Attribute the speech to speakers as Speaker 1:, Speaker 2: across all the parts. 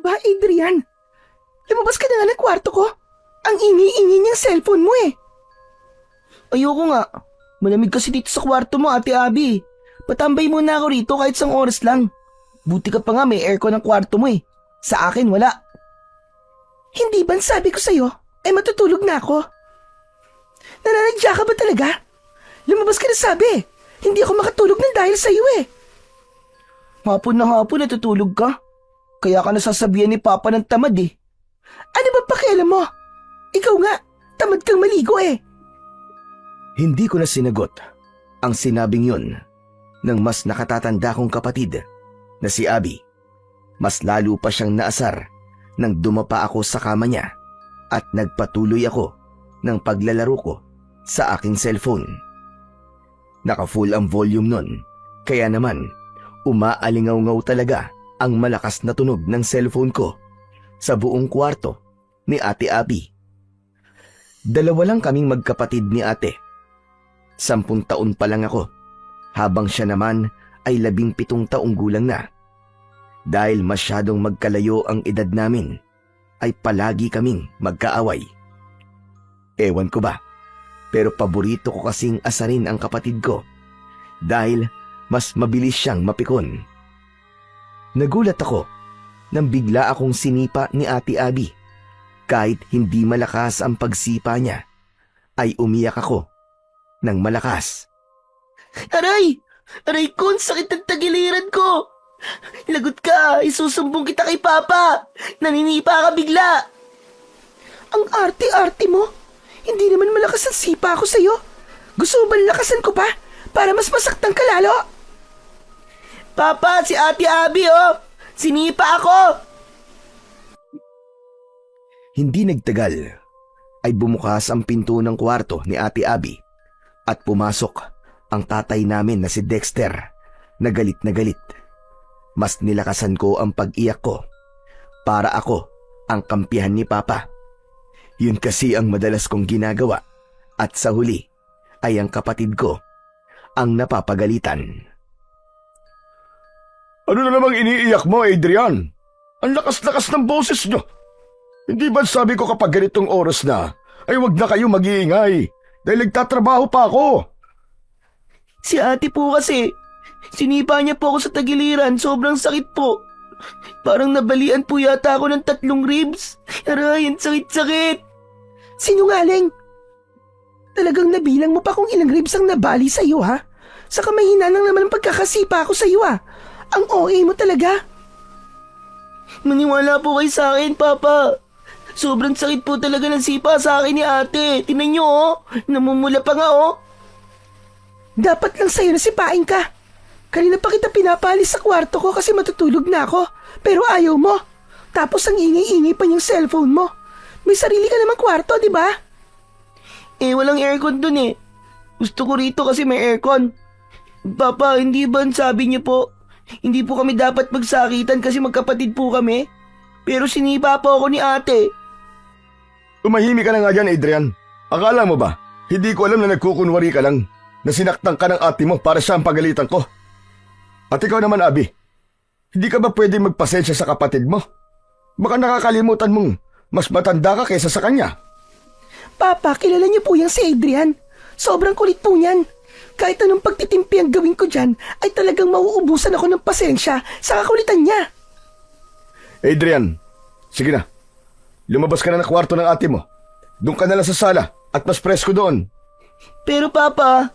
Speaker 1: ba, Adrian? Lumabas ka na nga ng kwarto ko. Ang ingay-ingay niyang cellphone mo eh. Ayoko nga. Malamig kasi dito sa kwarto mo, Ate Abby. Patambay muna ako rito kahit isang oras lang. Buti ka pa nga may aircon ng kwarto mo eh. Sa akin wala. Hindi ba sabi ko sa'yo ay matutulog na ako? Nananadya ka ba talaga? Lumabas ka na sabi. Hindi ako makatulog ng dahil sa'yo eh. Hapon na hapon natutulog ka. Kaya ka nasasabihan ni Papa ng tamad eh. Ano ba pakialam mo? Ikaw nga, tamad kang maligo eh.
Speaker 2: Hindi ko na sinagot ang sinabing yun ng mas nakatatanda kong kapatid na si Abby. Mas lalo pa siyang naasar nang dumapa ako sa kama niya at nagpatuloy ako ng paglalaro ko sa aking cellphone. Naka-full ang volume nun, kaya naman umaalingaw-ngaw talaga ang malakas na tunog ng cellphone ko sa buong kwarto ni Ate Abby. Dalawa lang kaming magkapatid ni ate. 10 taon pa lang ako, habang siya naman ay 17 taong gulang na. Dahil masyadong magkalayo ang edad namin, ay palagi kaming magkaaway. Ewan ko ba, pero paborito ko kasing asarin ang kapatid ko dahil mas mabilis siyang mapikon. Nagulat ako nang bigla akong sinipa ni Ate Abby. Kahit hindi malakas ang pagsipa niya, ay umiyak ako ng malakas.
Speaker 1: Aray! Aray ko, ang sakit ng tagiliran ko! Lagot ka, isusumbong kita kay Papa! Naninipa ka bigla! Ang arte-arte mo! Hindi naman malakas ang sipa ko sa'yo! Gusto mo ba lakasan ko pa? Para mas masaktan ka lalo? Papa, si Ate Abby oh! Sinipa ako!
Speaker 2: Hindi nagtagal ay bumukas ang pinto ng kwarto ni Ate Abby at pumasok ang tatay namin na si Dexter na galit na galit. Mas nilakasan ko ang pag-iyak ko para ako ang kampihan ni Papa. Yun kasi ang madalas kong ginagawa at sa huli ay ang kapatid ko ang napapagalitan.
Speaker 3: Ano na namang iniiyak mo, Adrian? Ang lakas-lakas ng boses nyo. Hindi ba sabi ko kapag ganitong oras na, ay wag na kayo mag-iingay dahil nagtatrabaho pa ako?
Speaker 1: Si ate po kasi, sinipa niya po ako sa tagiliran, sobrang sakit po. Parang nabalian po yata ako ng 3 ribs. Aray, ang sakit-sakit. Sinungaling. Talagang nabilang mo pa kung ilang ribs ang nabali sa'yo ha? Saka may hinanang naman ang pagkakasipa ako sa'yo ha? Ang OA mo talaga. Maniwala po kayo sa akin, Papa. Sobrang sakit po talaga ng sipa sa akin ni ate. Tingnan niyo oh, namumula pa nga oh. Dapat lang sa'yo na sipain ka. Kanina pa kita pinapalis sa kwarto ko kasi matutulog na ako. Pero ayaw mo. Tapos ang ingay-ingay pa yung cellphone mo. May sarili ka namang kwarto, di ba? Eh, walang aircon dun eh. Gusto ko rito kasi may aircon. Papa, hindi ba sabi niyo po, hindi po kami dapat magsakitan kasi magkapatid po kami? Pero sinipa po ako ni ate.
Speaker 3: Tumahimik ka na nga dyan, Adrian. Akala mo ba, hindi ko alam na nagkukunwari ka lang, na sinaktan ka ng ate mo para siya ang pagalitan ko? At ikaw naman, Abby, hindi ka ba pwede magpasensya sa kapatid mo? Baka nakakalimutan mong mas matanda ka kaysa sa kanya.
Speaker 1: Papa, kilala niyo po yung si Adrian. Sobrang kulit po niyan. Kahit anong pagtitimpi ang gawin ko dyan, ay talagang mauubusan ako ng pasensya sa kakulitan niya.
Speaker 3: Adrian, sige na. Lumabas ka na ng kwarto ng ate mo. Doon ka na lang sa sala at mas presko doon.
Speaker 1: Pero Papa...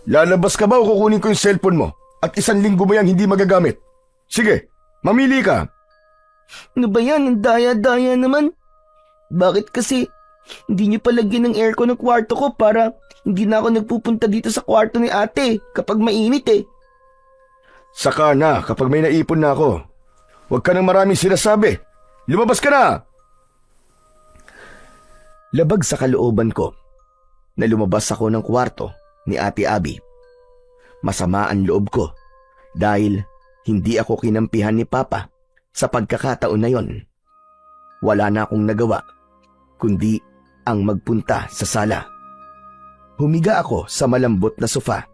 Speaker 3: Lalabas ka ba o kukunin ko yung cellphone mo at 1 linggo mo yang hindi magagamit? Sige, mamili ka.
Speaker 1: Ano ba yan? Ang daya-daya naman. Bakit kasi hindi niyo palagyan ng aircon ng kwarto ko para hindi na ako nagpupunta dito sa kwarto ni ate kapag mainit eh.
Speaker 3: Saka na kapag may naipon na ako. Huwag ka nang maraming sinasabi. Lumabas ka na!
Speaker 2: Labag sa kalooban ko na lumabas ako ng kwarto ni Ate Abby. Masama ang loob ko dahil hindi ako kinampihan ni Papa sa pagkakataon na yon. Wala na akong nagawa kundi ang magpunta sa sala. Humiga ako sa malambot na sofa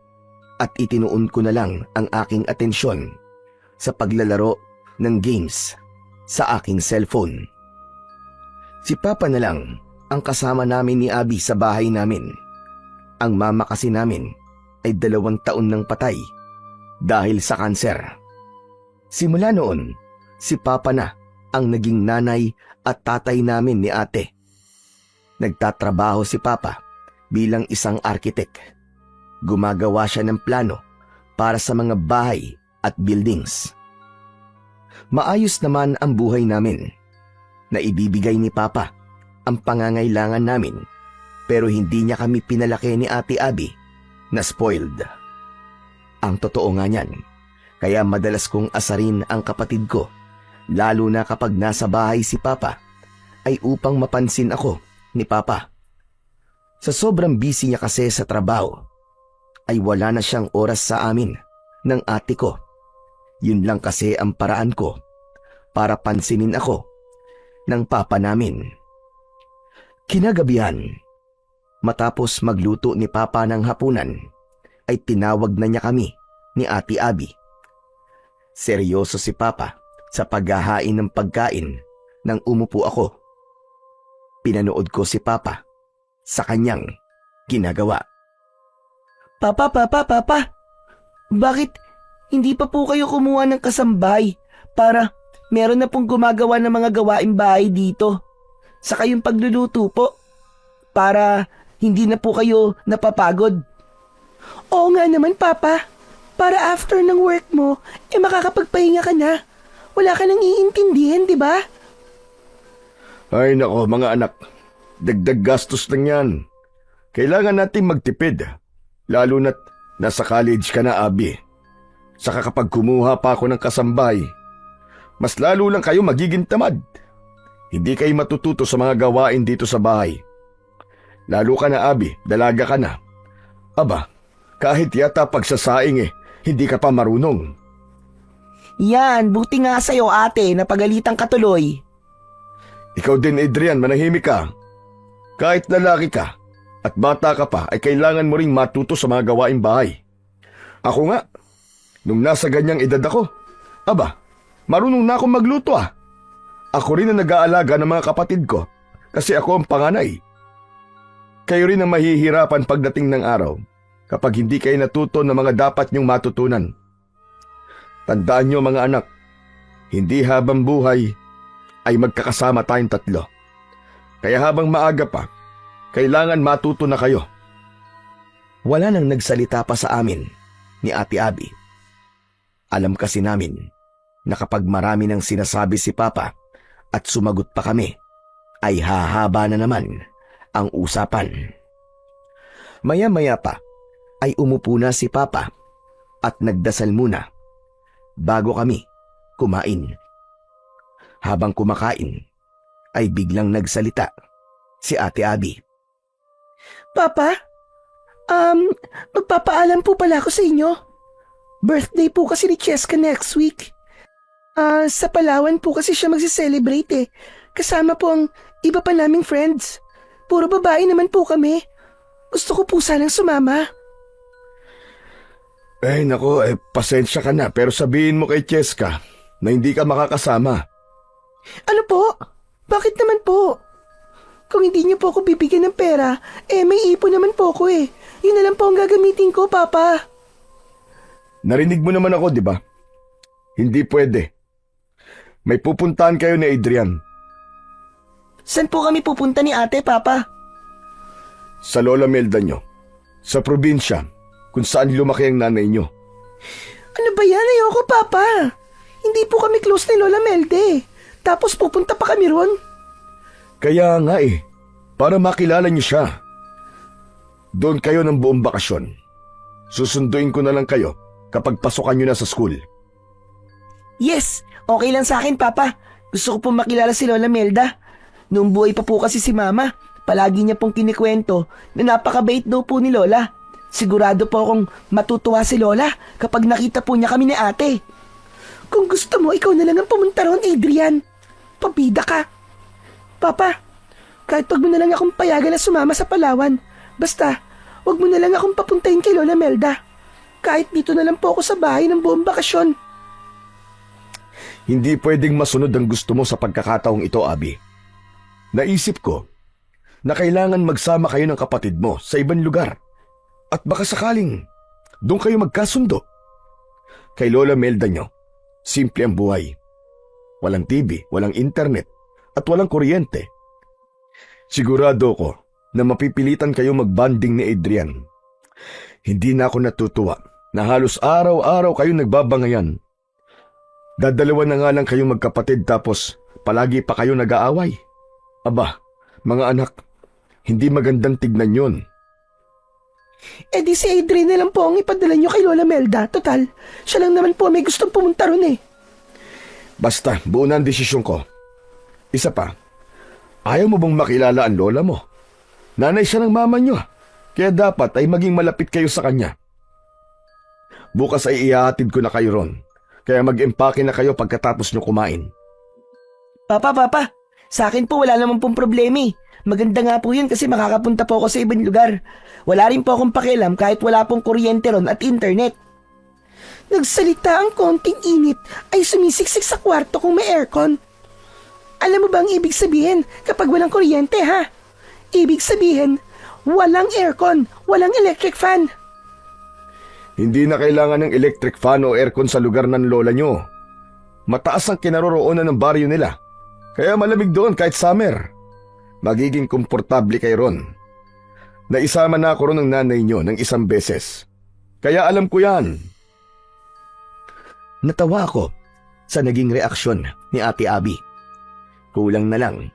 Speaker 2: at itinuon ko na lang ang aking atensyon sa paglalaro ng games sa aking cellphone. Si Papa na lang ang kasama namin ni Abby sa bahay namin. Ang mama kasi namin ay 2 taon nang patay dahil sa kanser. Simula noon, si Papa na ang naging nanay at tatay namin ni ate. Nagtatrabaho si Papa bilang isang arkitek. Gumagawa siya ng plano para sa mga bahay at buildings. Maayos naman ang buhay namin. Naibibigay ni Papa ang pangangailangan namin, pero hindi niya kami pinalaki ni Ate Abby na spoiled. Ang totoo nga niyan, kaya madalas kong asarin ang kapatid ko, lalo na kapag nasa bahay si Papa, ay upang mapansin ako ni Papa. Sa sobrang busy niya kasi sa trabaho, ay wala na siyang oras sa amin ng ate ko. Yun lang kasi ang paraan ko para pansinin ako ng Papa namin. Kinagabihan, matapos magluto ni Papa ng hapunan, ay tinawag na niya kami ni Ate Abby. Seryoso si Papa sa paghahain ng pagkain nang umupo ako. Pinanood ko si Papa sa kanyang ginagawa.
Speaker 1: Papa, bakit hindi pa po kayo kumuha ng kasambay para meron na pong gumagawa ng mga gawaing bahay dito? Saka yung pagluluto po, para hindi na po kayo napapagod. Oo nga naman, Papa. Para after ng work mo, makakapagpahinga ka na. Wala ka nang iintindihan, di ba?
Speaker 3: Ay nako mga anak, dagdag gastos lang yan. Kailangan nating magtipid, lalo na't nasa college ka na, Abby. Saka kapag kumuha pa ako ng kasambay, mas lalo lang kayo magiging tamad. Hindi kayo matututo sa mga gawain dito sa bahay. Lalo ka na, Abby, dalaga ka na. Aba, kahit yata pagsasaing hindi ka pa marunong.
Speaker 1: Yan, buti nga sa'yo ate, napagalitan ka tuloy.
Speaker 3: Ikaw din, Adrian, manahimik ka. Kahit lalaki ka at bata ka pa, ay kailangan mo ring matuto sa mga gawaing bahay. Ako nga, nung nasa ganyang edad ako, aba, marunong na akong magluto Ako rin ang nag-aalaga ng mga kapatid ko kasi ako ang panganay. Kayo rin ang mahihirapan pagdating ng araw kapag hindi kayo natuto ng mga dapat niyong matutunan. Tandaan niyo mga anak, hindi habang buhay ay magkakasama tayong 3. Kaya habang maaga pa, kailangan matuto na kayo.
Speaker 2: Wala nang nagsalita pa sa amin ni Ate Abby. Alam kasi namin na kapag marami nang sinasabi si Papa at sumagot pa kami, ay hahaba na naman ang usapan. Maya-maya pa ay umupo na si Papa at nagdasal muna bago kami kumain. Habang kumakain ay biglang nagsalita si Ate Abby.
Speaker 1: Papa, magpapaalam po pala ako sa inyo. Birthday po kasi ni Cheska next week. Sa Palawan po kasi siya magsi-celebrate Kasama po ang iba pa naming friends. Puro babae naman po kami. Gusto ko po sanang sumama.
Speaker 3: Nako, pasensya ka na pero sabihin mo kay Cheska na hindi ka makakasama.
Speaker 1: Ano po? Bakit naman po? Kung hindi niyo po ako bibigyan ng pera, may ipon naman po ako Yun na lang po ang gagamitin ko, Papa.
Speaker 3: Narinig mo naman ako, di ba? Hindi pwede. May pupuntahan kayo ni Adrian.
Speaker 1: Saan po kami pupunta ni ate, Papa?
Speaker 3: Sa Lola Melda nyo. Sa probinsya, kung saan lumaki ang nanay nyo.
Speaker 1: Ano ba yan? Ayoko, Papa. Hindi po kami close ni Lola Melde. Tapos pupunta pa kami ron.
Speaker 3: Kaya nga para makilala nyo siya. Doon kayo ng buong bakasyon. Susunduin ko na lang kayo kapag pasukan nyo na sa school.
Speaker 1: Yes, okay lang sa akin, Papa. Gusto ko pong makilala si Lola Melda. Noong buhay pa po kasi si Mama, palagi niya pong kinikwento na napakabait daw po ni Lola. Sigurado po akong matutuwa si Lola kapag nakita po niya kami ni ate. Kung gusto mo, ikaw na lang ang pumunta ron, Adrian. Pabida ka. Papa, kahit wag mo na lang akong payagan na sumama sa Palawan. Basta, wag mo na lang akong papuntahin kay Lola Melda. Kahit dito na lang po ako sa bahay ng buong bakasyon.
Speaker 3: Hindi pwedeng masunod ang gusto mo sa pagkakataong ito, Abby. Naisip ko na kailangan magsama kayo ng kapatid mo sa ibang lugar at baka sakaling doon kayo magkasundo. Kay Lola Melda nyo, simple ang buhay. Walang TV, walang internet, at walang kuryente. Sigurado ko na mapipilitan kayo magbanding ni Adrian. Hindi na ako natutuwa na halos araw-araw kayo nagbabangayan. Dadalawa na nga lang kayong magkapatid tapos palagi pa kayo nag-aaway. Aba, mga anak, hindi magandang tignan yun.
Speaker 1: Eh di si Adrian na lang po ang ipadala nyo kay Lola Melda. Total, siya lang naman po may gustong pumunta ron eh.
Speaker 3: Basta, buo na ang desisyon ko. Isa pa, ayaw mo bang makilala ang lola mo? Nanay siya ng mama nyo, kaya dapat ay maging malapit kayo sa kanya. Bukas ay ihahatid ko na kayo ron, kaya mag-empake na kayo pagkatapos nyo kumain.
Speaker 1: Papa, sa akin po wala naman pong problema eh. Maganda nga po yun kasi makakapunta po ako sa ibang lugar. Wala rin po akong pakialam kahit wala pong kuryente ron at internet. Nagsalita ang konting init ay sumisiksik sa kwarto kung may aircon. Alam mo ba ang ibig sabihin kapag walang kuryente ha? Ibig sabihin, walang aircon, walang electric fan.
Speaker 3: Hindi na kailangan ng electric fan o aircon sa lugar ng lola nyo. Mataas ang kinaroroonan ng baryo nila, kaya malamig doon kahit summer. Magiging komportable kayo ron. Naisama na ako ron ng nanay nyo ng isang beses. Kaya alam ko yan.
Speaker 2: Natawa ako sa naging reaksyon ni Ate Abby. Kulang na lang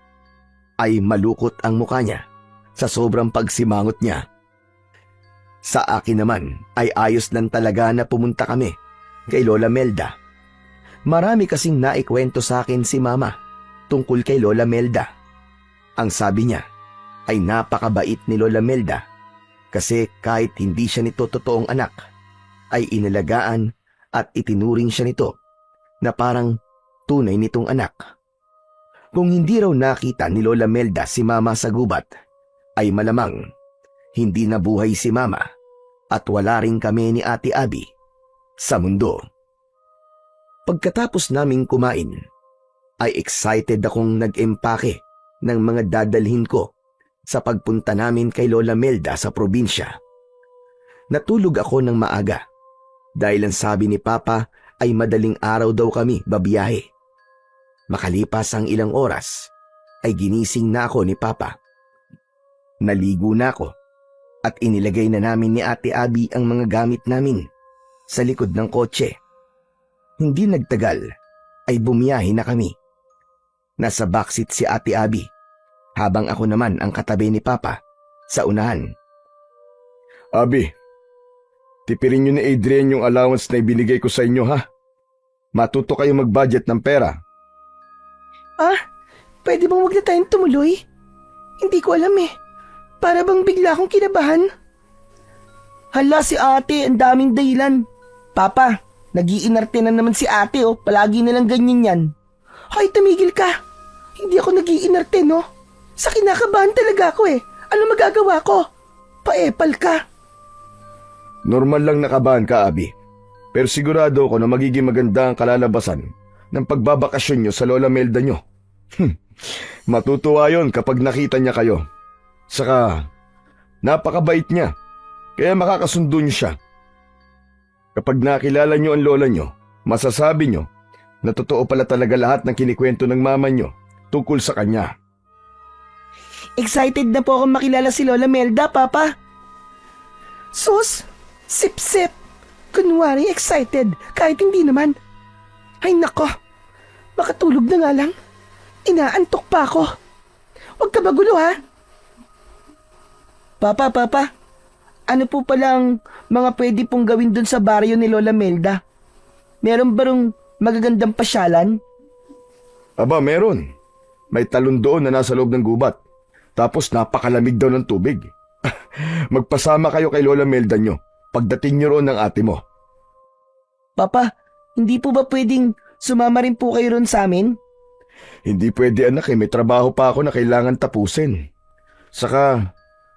Speaker 2: ay malukot ang mukha niya sa sobrang pagsimangot niya. Sa akin naman ay ayos lang talaga na pumunta kami kay Lola Melda. Marami kasing naikwento sa akin si Mama tungkol kay Lola Melda. Ang sabi niya ay napakabait ni Lola Melda kasi kahit hindi siya nito totoong anak, ay inalagaan at itinuring siya nito na parang tunay nitong anak. Kung hindi raw nakita ni Lola Melda si Mama sa gubat, ay malamang hindi nabuhay si Mama at wala rin kami ni Ate Abby sa mundo. Pagkatapos naming kumain, ay excited akong nag-empake ng mga dadalhin ko sa pagpunta namin kay Lola Melda sa probinsya. Natulog ako ng maaga dahil ang sabi ni Papa ay madaling araw daw kami babiyahe. Makalipas ang ilang oras ay ginising na ako ni Papa. Naligo na ako at inilagay na namin ni Ate Abby ang mga gamit namin sa likod ng kotse. Hindi nagtagal ay bumiyahe na kami. Nasa backseat si Ate Abby habang ako naman ang katabi ni Papa sa unahan.
Speaker 3: Abby, tipirin nyo ni Adrian yung allowance na ibinigay ko sa inyo ha. Matuto kayo mag-budget ng pera.
Speaker 1: Pwede bang wag na tayong tumuloy? Hindi ko alam eh. Para bang bigla akong kinabahan. Hala si ate, ang daming dahilan. Papa, nag-iinarte na naman si ate oh. Palagi nalang ganyan yan. Hoy, tumigil ka. Hindi ako nag-iinarte no. Sa kinakabahan talaga ako eh. Ano magagawa ko? Paepal ka.
Speaker 3: Normal lang nakabahan ka, Abby. Pero sigurado ko na magiging maganda ang kalalabasan ng pagbabakasyon nyo sa Lola Melda nyo. Matutuwa yon kapag nakita niya kayo. Saka, napakabait niya, kaya makakasundo niyo siya. Kapag nakilala niyo ang lola niyo, masasabi niyo na totoo pala talaga lahat ng kinikwento ng mama niyo tungkol sa kanya.
Speaker 1: Excited na po akong makilala si Lola Melda, Papa. Sus, sip-sip. Kunwari excited, kahit hindi naman. Ay nako, makatulog na nga lang. Inaantok pa ako. Huwag ka magulo ha. Papa, ano po palang mga pwede pong gawin dun sa baryo ni Lola Melda? Meron ba rong magagandang pasyalan?
Speaker 3: Aba, meron. May talon doon na nasa loob ng gubat. Tapos napakalamig daw ng tubig. Magpasama kayo kay Lola Melda nyo pagdating nyo roon ng ate mo.
Speaker 1: Papa, hindi po ba pwedeng sumama rin po kayo ron sa amin?
Speaker 3: Hindi pwede anak may trabaho pa ako na kailangan tapusin. Saka,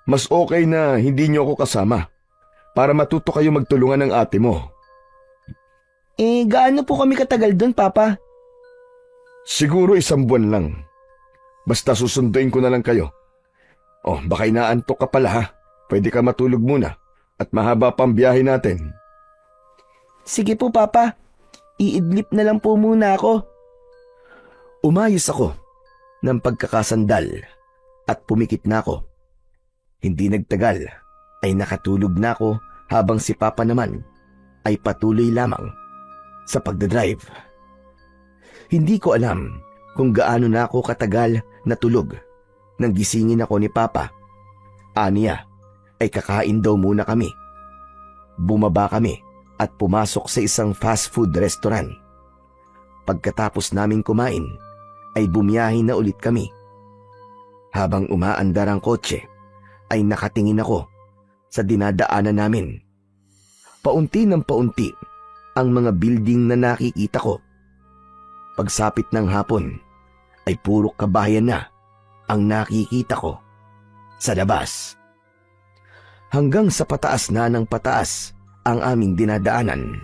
Speaker 3: mas okay na hindi nyo ako kasama para matuto kayo magtulungan ng ate mo.
Speaker 1: Gaano po kami katagal doon, Papa?
Speaker 3: Siguro 1 buwan lang. Basta susunduin ko na lang kayo. Oh, baka inaantok ka pala ha. Pwede ka matulog muna at mahaba pang biyahe natin.
Speaker 1: Sige po, Papa. Iidlip na lang po muna ako.
Speaker 2: Umayos ako ng pagkakasandal at pumikit na ako. Hindi nagtagal ay nakatulog na ako habang si Papa naman ay patuloy lamang sa pagdadrive. Hindi ko alam kung gaano na ako katagal natulog nang gisingin ako ni Papa. Aniya ay kakain daw muna kami. Bumaba kami at pumasok sa isang fast food restaurant. Pagkatapos naming kumain ay bumiyahe na ulit kami. Habang umaandar ang kotse ay nakatingin ako sa dinadaanan namin. Paunti ng paunti ang mga building na nakikita ko. Pagsapit ng hapon ay puro kabahayan na ang nakikita ko sa labas. Hanggang sa pataas na ng pataas ang aming dinadaanan.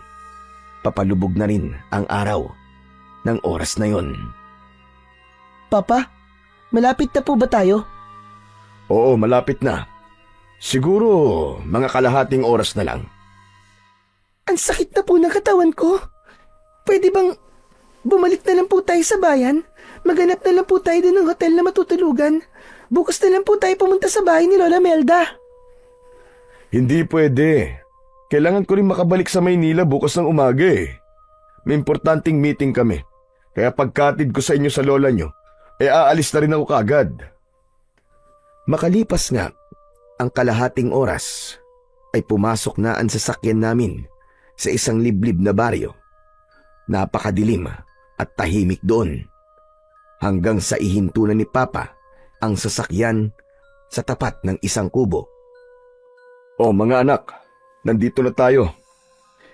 Speaker 2: Papalubog na rin ang araw ng oras na yon.
Speaker 1: Papa, malapit na po ba tayo?
Speaker 3: Oo, malapit na. Siguro mga kalahating oras na lang.
Speaker 1: Ang sakit na po ng katawan ko. Pwede bang bumalik na lang po tayo sa bayan? Maghanap na lang po tayo din ng hotel na matutulugan. Bukas na lang po tayo pumunta sa bahay ni Lola Melda.
Speaker 3: Hindi pwede. Kailangan ko rin makabalik sa Maynila bukas ng umaga eh. May importanteng meeting kami. Kaya pagkatid ko sa inyo sa lola nyo, aalis na rin ako kaagad.
Speaker 2: Makalipas nga ang kalahating oras ay pumasok na ang sasakyan namin sa isang liblib na baryo. Napakadilim at tahimik doon. Hanggang sa ihinto na ni Papa ang sasakyan sa tapat ng isang kubo.
Speaker 3: Oh mga anak, nandito na tayo.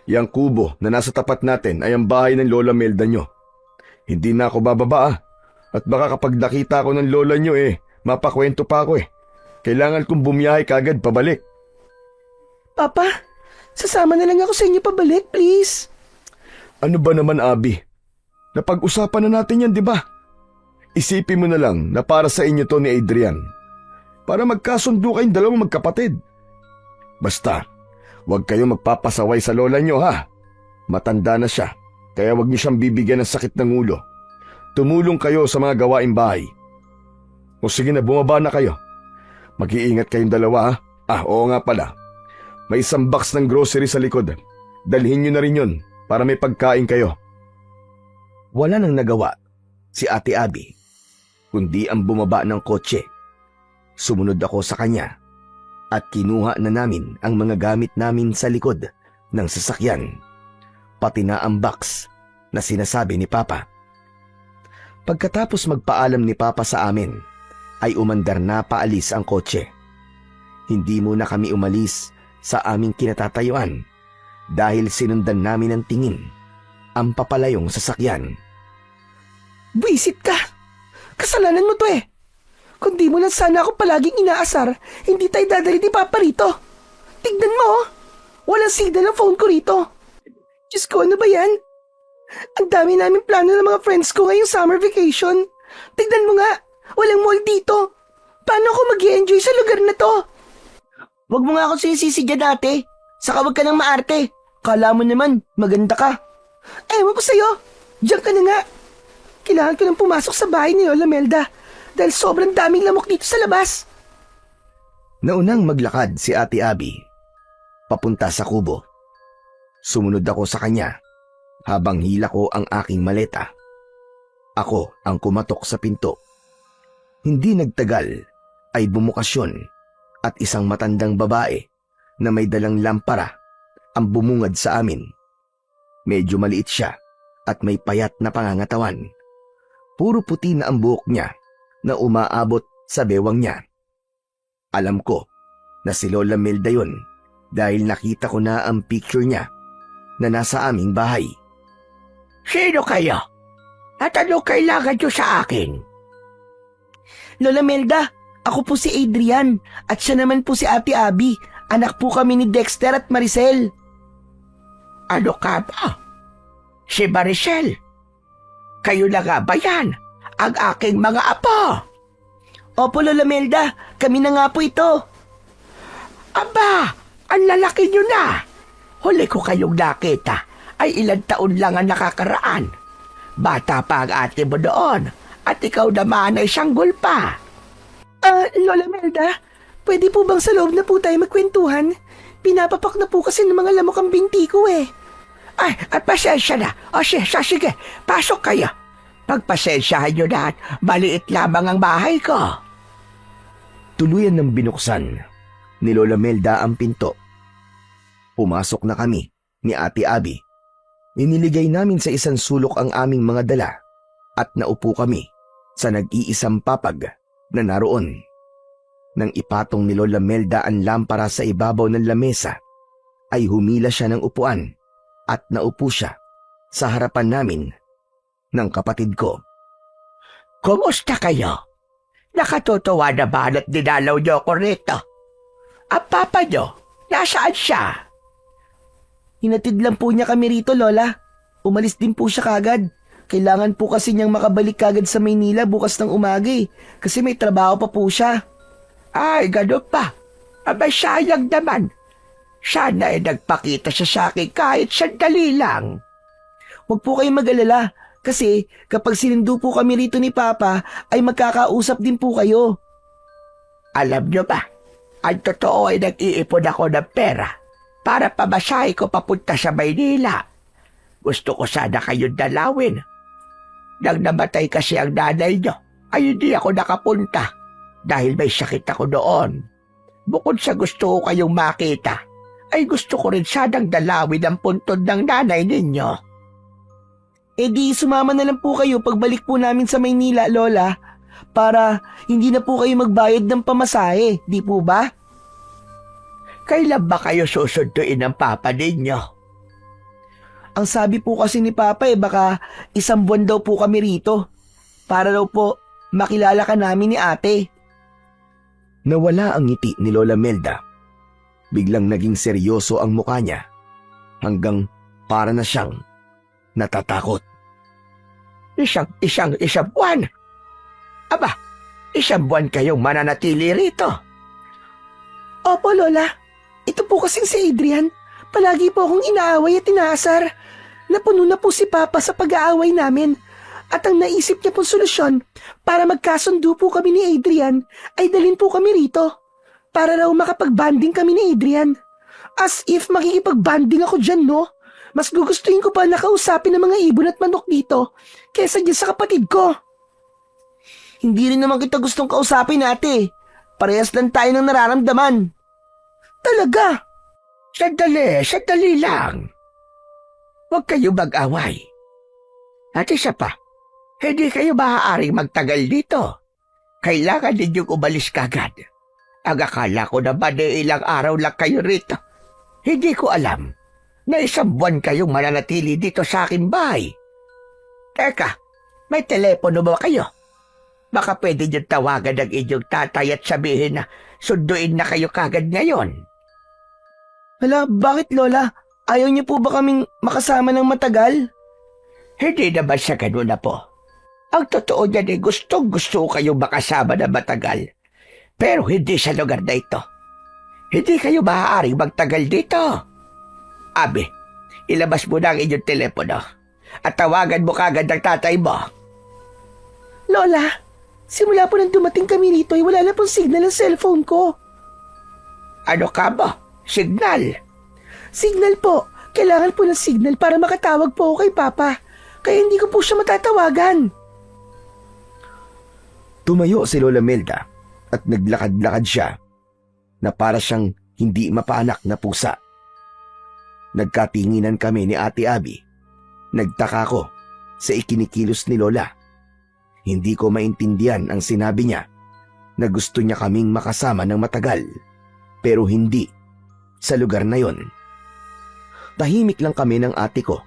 Speaker 3: Yang kubo na nasa tapat natin ay ang bahay ng Lola Melda nyo. Hindi na ako bababa At baka kapag nakita ko ng lola nyo mapakwento pa ako Kailangan kong bumiyahe kagad pabalik.
Speaker 1: Papa, sasama na lang ako sa inyo pabalik, please.
Speaker 3: Ano ba naman, Abby? Napag-usapan na natin yan, di ba? Isipin mo na lang na para sa inyo to ni Adrian. Para magkasundo kayong dalawang magkapatid. Basta, huwag kayo magpapasaway sa lola nyo ha. Matanda na siya, kaya huwag niyo siyang bibigyan ng sakit ng ulo. Tumulong kayo sa mga gawaing bahay. O sige na, bumaba na kayo. Mag-iingat kayong dalawa ha. Oo nga pala. May isang box ng grocery sa likod. Dalhin niyo na rin yun para may pagkain kayo.
Speaker 2: Wala nang nagawa si Ate Abby, kundi ang bumaba ng kotse. Sumunod ako sa kanya at kinuha na namin ang mga gamit namin sa likod ng sasakyan, pati na ang box na sinasabi ni Papa. Pagkatapos magpaalam ni Papa sa amin, ay umandar na paalis ang kotse. Hindi muna kami umalis sa aming kinatatayuan dahil sinundan namin ng tingin ang papalayong sasakyan.
Speaker 1: Buisit ka! Kasalanan mo to Kung di mo lang sana ako palaging inaasar, hindi tayo dadali ni Papa rito. Tignan mo walang signal ang phone ko rito. Diyos ko, ano ba yan? Ang dami namin plano ng mga friends ko ngayong summer vacation. Tignan mo nga, walang mall dito. Paano ako mag-i-enjoy sa lugar na to? Huwag mo nga ako sinisisi dyan, ate. Saka huwag ka nang maarte. Kala mo naman, maganda ka. Ewan ko sa'yo. Diyan ka na nga. Kailangan ko nang pumasok sa bahay ni Lola Melda dahil sobrang daming lamok dito sa labas.
Speaker 2: Naunang maglakad si Ate Abby papunta sa kubo. Sumunod ako sa kanya habang hila ko ang aking maleta. Ako ang kumatok sa pinto. Hindi nagtagal ay bumukas yun at isang matandang babae na may dalang lampara ang bumungad sa amin. Medyo maliit siya at may payat na pangangatawan. Puro puti na ang buhok niya na umaabot sa bewang niya. Alam ko na si Lola Melda yun dahil nakita ko na ang picture niya na nasa aming bahay.
Speaker 1: Sino kayo? At ano kailangan nyo sa akin? Lola Melda, ako po si Adrian at siya naman po si Ate Abby. Anak po kami ni Dexter at Maricel. Ano ka ba? Si Maricel?
Speaker 4: Kayo na nga ba yan? Ang aking mga apo?
Speaker 1: Opo, Lola Melda, kami na nga po ito.
Speaker 4: Aba, ang lalaki nyo na. Huli ko kayong nakita ay ilang taon lang ang nakakaraan. Bata pa ang ate mo doon at ikaw naman ay sanggol pa.
Speaker 1: Lola Melda, pwede po bang sa loob na po tayo magkwentuhan? Pinapapak na po kasi ng mga lamok ang binti ko eh.
Speaker 4: Ay, at pasensya na. O sige, pasok kayo. Pagpasensyahan nyo na at maliit lamang ang bahay ko.
Speaker 2: Tuluyan ng binuksan ni Lola Melda ang pinto. Pumasok na kami ni Ate Abby. Iniligay namin sa isang sulok ang aming mga dala at naupo kami sa nag-iisang papag na naroon. Nang ipatong ni Lola Melda ang lampara sa ibabaw ng lamesa, ay humila siya ng upuan at naupo siya sa harapan namin ng kapatid ko.
Speaker 4: Kumusta kayo? Nakatutuwa na ba at dinalaw niyo ako rito? Ang papa niyo, nasaan siya?
Speaker 1: Hinatid lang po niya kami rito, Lola. Umalis din po siya kagad. Kailangan po kasi niyang makabalik kagad sa Maynila bukas ng umaga kasi may trabaho pa po siya.
Speaker 4: Ay, gano'n pa. Abay, sayang naman. Sana ay nagpakita siya sa akin kahit sandali lang.
Speaker 1: Huwag po kayong mag-alala kasi kapag sinundo po kami rito ni Papa ay magkakausap din po kayo.
Speaker 4: Alam niyo ba, ang totoo ay nag-iipon ako ng pera para pamasahe ko papunta sa Maynila. Gusto ko sana kayong dalawin. Nang namatay kasi ang nanay niyo, ay hindi ako nakapunta dahil may sakit ako doon. Bukod sa gusto ko kayong makita, ay gusto ko rin sanang dalawin ang puntod ng nanay ninyo.
Speaker 1: E di sumama na lang po kayo pagbalik po namin sa Maynila, Lola, para hindi na po kayo magbayad ng pamasahe, di po ba?
Speaker 4: Kailan ba kayo susunduin ng papa ninyo?
Speaker 1: Ang sabi po kasi ni Papa baka 1 buwan daw po kami rito para daw po makilala ka namin ni ate.
Speaker 2: Nawala ang ngiti ni Lola Melda. Biglang naging seryoso ang mukha niya hanggang para na siyang natatakot.
Speaker 4: Isang buwan? Aba, 1 buwan kayong mananatili rito.
Speaker 1: Opo, Lola. Ito po kasing si Adrian. Palagi po akong inaaway at inaasar. Napuno na po si Papa sa pag-aaway namin. At ang naisip niya pong solusyon para magkasundo po kami ni Adrian ay dalhin po kami rito. Para raw makapag-banding kami ni Adrian. As if makikipag-banding ako dyan, no? Mas gugustuhin ko pa nakausapin ng mga ibon at manok dito kesa dyan sa kapatid ko. Hindi rin naman kita gustong kausapin, ate. Parehas lang tayo ng nararamdaman. Talaga?
Speaker 4: Sandali lang. Huwag kayo mag-away. At isa pa, hindi kayo maaaring magtagal dito. Kailangan ninyong umalis kagad. Ang akala ko naman ilang araw lang kayo rito. Hindi ko alam na 1 buwan kayong mananatili dito sa aking bahay. Teka, may telepono ba kayo? Baka pwede niyo tawagan ang inyong tatay at sabihin na sunduin na kayo kagad ngayon.
Speaker 1: Hala, bakit, Lola? Ayaw niyo po ba kaming makasama ng matagal?
Speaker 4: Hindi naman sa ganun na po. Ang totoo niyan ay gustong-gusto kayong makasama na matagal. Pero hindi sa lugar na ito. Hindi kayo maaaring magtagal dito. Abi, ilabas mo na ang inyong telepono at tawagan mo kagad ang tatay mo.
Speaker 1: Lola, simula po nang dumating kami rito ay wala na pong signal ang cellphone ko.
Speaker 4: Ano ka ba? Signal?
Speaker 1: Signal po. Kailangan po ng signal para makatawag po ako kay Papa. Kaya hindi ko po siya matatawagan.
Speaker 2: Tumayo si Lola Melda at naglakad-lakad siya na para siyang hindi mapaanak na pusa. Nagkatinginan kami ni Ate Abby. Nagtaka ko sa ikinikilos ni Lola. Hindi ko maintindihan ang sinabi niya na gusto niya kaming makasama ng matagal pero hindi sa lugar na yon. Tahimik lang kami ng ate ko.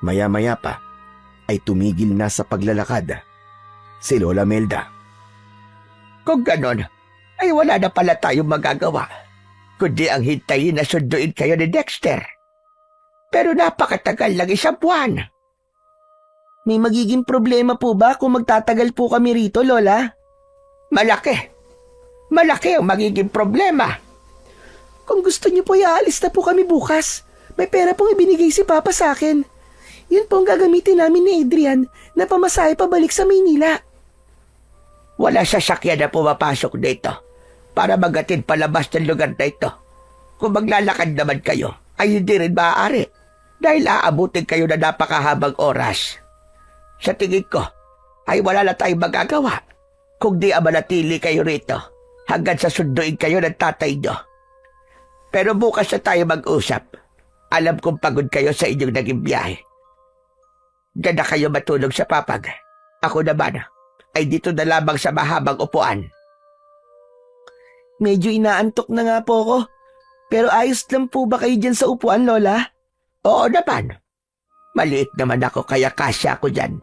Speaker 2: Maya-maya pa ay tumigil na sa paglalakad si Lola Melda.
Speaker 4: Kung ganon, ay wala na pala tayong magagawa, kundi ang hintayin na sunduin kayo ni Dexter. Pero napakatagal lang 1 buwan.
Speaker 1: May magiging problema po ba kung magtatagal po kami rito, Lola?
Speaker 4: Malaki. Malaki ang magiging problema.
Speaker 1: Kung gusto niyo po, iaalis na po kami bukas. May pera pong ibinigay si Papa sa akin. Yun po ang gagamitin namin ni Adrian na pamasahe pabalik sa Maynila.
Speaker 4: Wala sasakyan na pumapasok dito para magatid palabas ng lugar na ito. Kung maglalakad naman kayo, ay hindi rin maaari dahil aabutin kayo na napakahabang oras. Sa tingin ko, ay wala na tayong magagawa kung di manatili kayo rito hanggang sa sunduin kayo ng tatay nyo. Pero bukas na tayo mag-usap. Alam kong pagod kayo sa inyong naging biyahe. Diyan na kayo matulog sa papag. Ako naman ay dito na lamang sa mahabang upuan.
Speaker 1: Medyo inaantok na nga po ako. Pero ayos lang po ba kayo dyan sa upuan, Lola?
Speaker 4: Oo naman. Maliit naman ako kaya kasya ako dyan.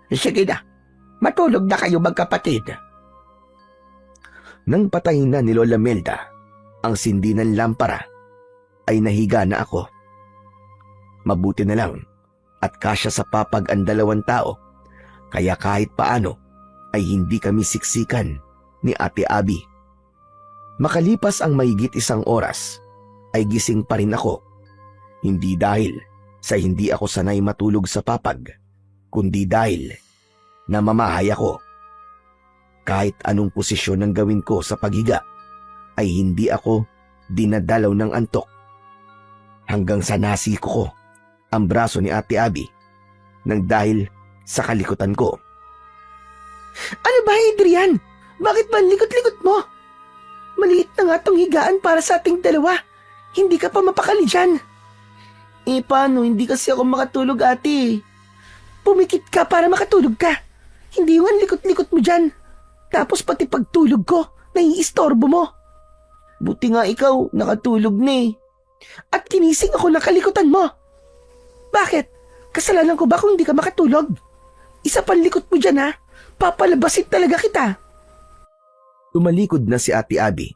Speaker 4: Sige na, matulog na kayo magkapatid.
Speaker 2: Nang patayin na ni Lola Melda ang sindi ng lampara, ay nahiga na ako. Mabuti na lang at kasya sa papag ang 2 tao, kaya kahit paano ay hindi kami siksikan ni Ate Abby. Makalipas ang mahigit 1 oras, ay gising pa rin ako. Hindi dahil sa hindi ako sanay matulog sa papag, kundi dahil namamahay ako. Kahit anong posisyon ang gawin ko sa paghiga, ay hindi ako dinadalaw ng antok. Hanggang sa nasiko ko ang braso ni Ate Abby nang dahil sa kalikutan ko.
Speaker 1: Ano ba, Adrian? Bakit ba ang likot-likot mo? Maliit na nga tong higaan para sa ating dalawa. Hindi ka pa mapakali dyan. Paano? Hindi kasi ako makatulog, ate. Pumikit ka para makatulog ka. Hindi yung ang likot-likot mo dyan. Tapos pati pagtulog ko, naiistorbo mo. Buti nga ikaw, nakatulog na eh. At kinising ako ng kalikutan mo. Bakit? Kasalanan ko ba kung hindi ka makatulog? Isa pang likot mo dyan ha. Papalabasin talaga kita.
Speaker 2: Tumalikod na si Ate Abby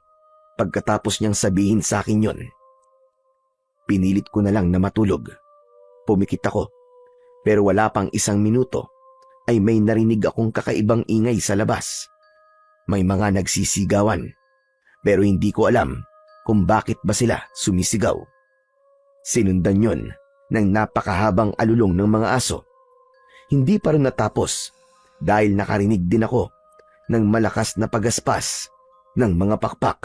Speaker 2: pagkatapos niyang sabihin sa akin yon. Pinilit ko na lang na matulog. Pumikit ako, pero wala pang 1 minuto ay may narinig akong kakaibang ingay sa labas. May mga nagsisigawan, pero hindi ko alam kung bakit ba sila sumisigaw. Sinundan yon ng napakahabang alulong ng mga aso. Hindi pa rin natapos dahil nakarinig din ako ng malakas na pagaspas ng mga pakpak.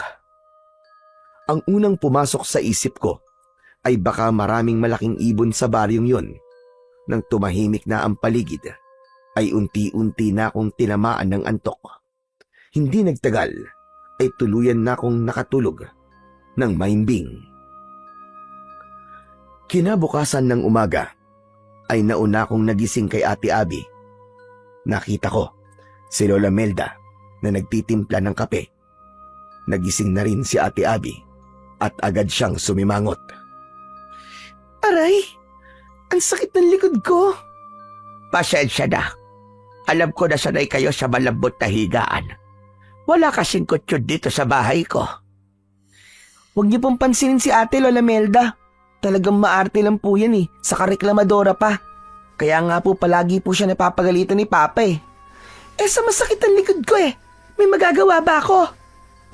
Speaker 2: Ang unang pumasok sa isip ko ay baka maraming malaking ibon sa baryong yon. Nang tumahimik na ang paligid, ay unti-unti na akong tinamaan ng antok. Hindi nagtagal, ay tuluyan na akong nakatulog ng mahimbing. Kinabukasan ng umaga, ay nauna akong nagising kay Ate Abby. Nakita ko si Lola Melda na nagtitimpla ng kape. Nagising na rin si Ate Abby at agad siyang sumimangot.
Speaker 1: Aray, ang sakit ng likod ko.
Speaker 4: Pasensya na. Alam ko na sanay kayo sa malambot na higaan. Wala kasing kutsyon dito sa bahay ko.
Speaker 1: Huwag niyo pong pansinin si Ate Lola Melda. Talagang maarte lang po yan eh, saka reklamadora pa. Kaya nga po palagi po siya napapagalitan ni Papa eh. Sa masakit ang likod ko eh. May magagawa ba ako?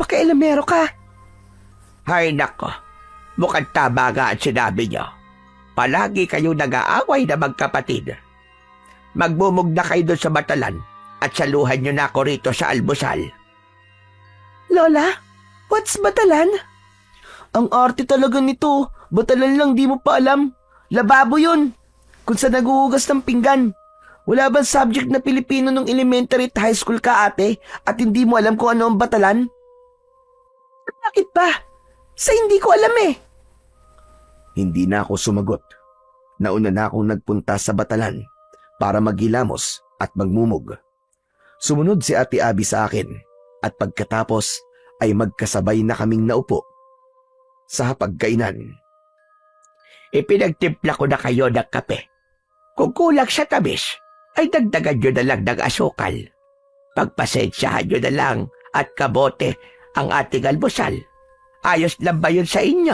Speaker 1: Pakialamero ka.
Speaker 4: Hay nako, mukhang tama nga ang sinabi niyo. Palagi kayo nag-aaway na magkapatid. Magmumugna kayo doon sa batalan at saluhan niyo na ako rito sa almusal.
Speaker 1: Lola, what's batalan? Ang arte talaga nito. Batalan lang, di mo pa alam. Lababo yun. Kung saan naguhugas ng pinggan. Wala bang subject na Pilipino nung elementary at high school ka, ate? At hindi mo alam kung ano ang batalan? Bakit ba? Sa hindi ko alam eh.
Speaker 2: Hindi na ako sumagot. Nauna na akong nagpunta sa batalan para maghilamos at magmumog. Sumunod si Ate Abby sa akin at pagkatapos ay magkasabay na kaming naupo sa hapagkainan.
Speaker 4: Ipinagtimpla ko na kayo ng kape. Kung kulang sa tamis, ay dagdagan nyo na lang ng asukal. Pagpasensyahan nyo na lang at kabote ang ating almusal. Ayos lang ba yun sa inyo?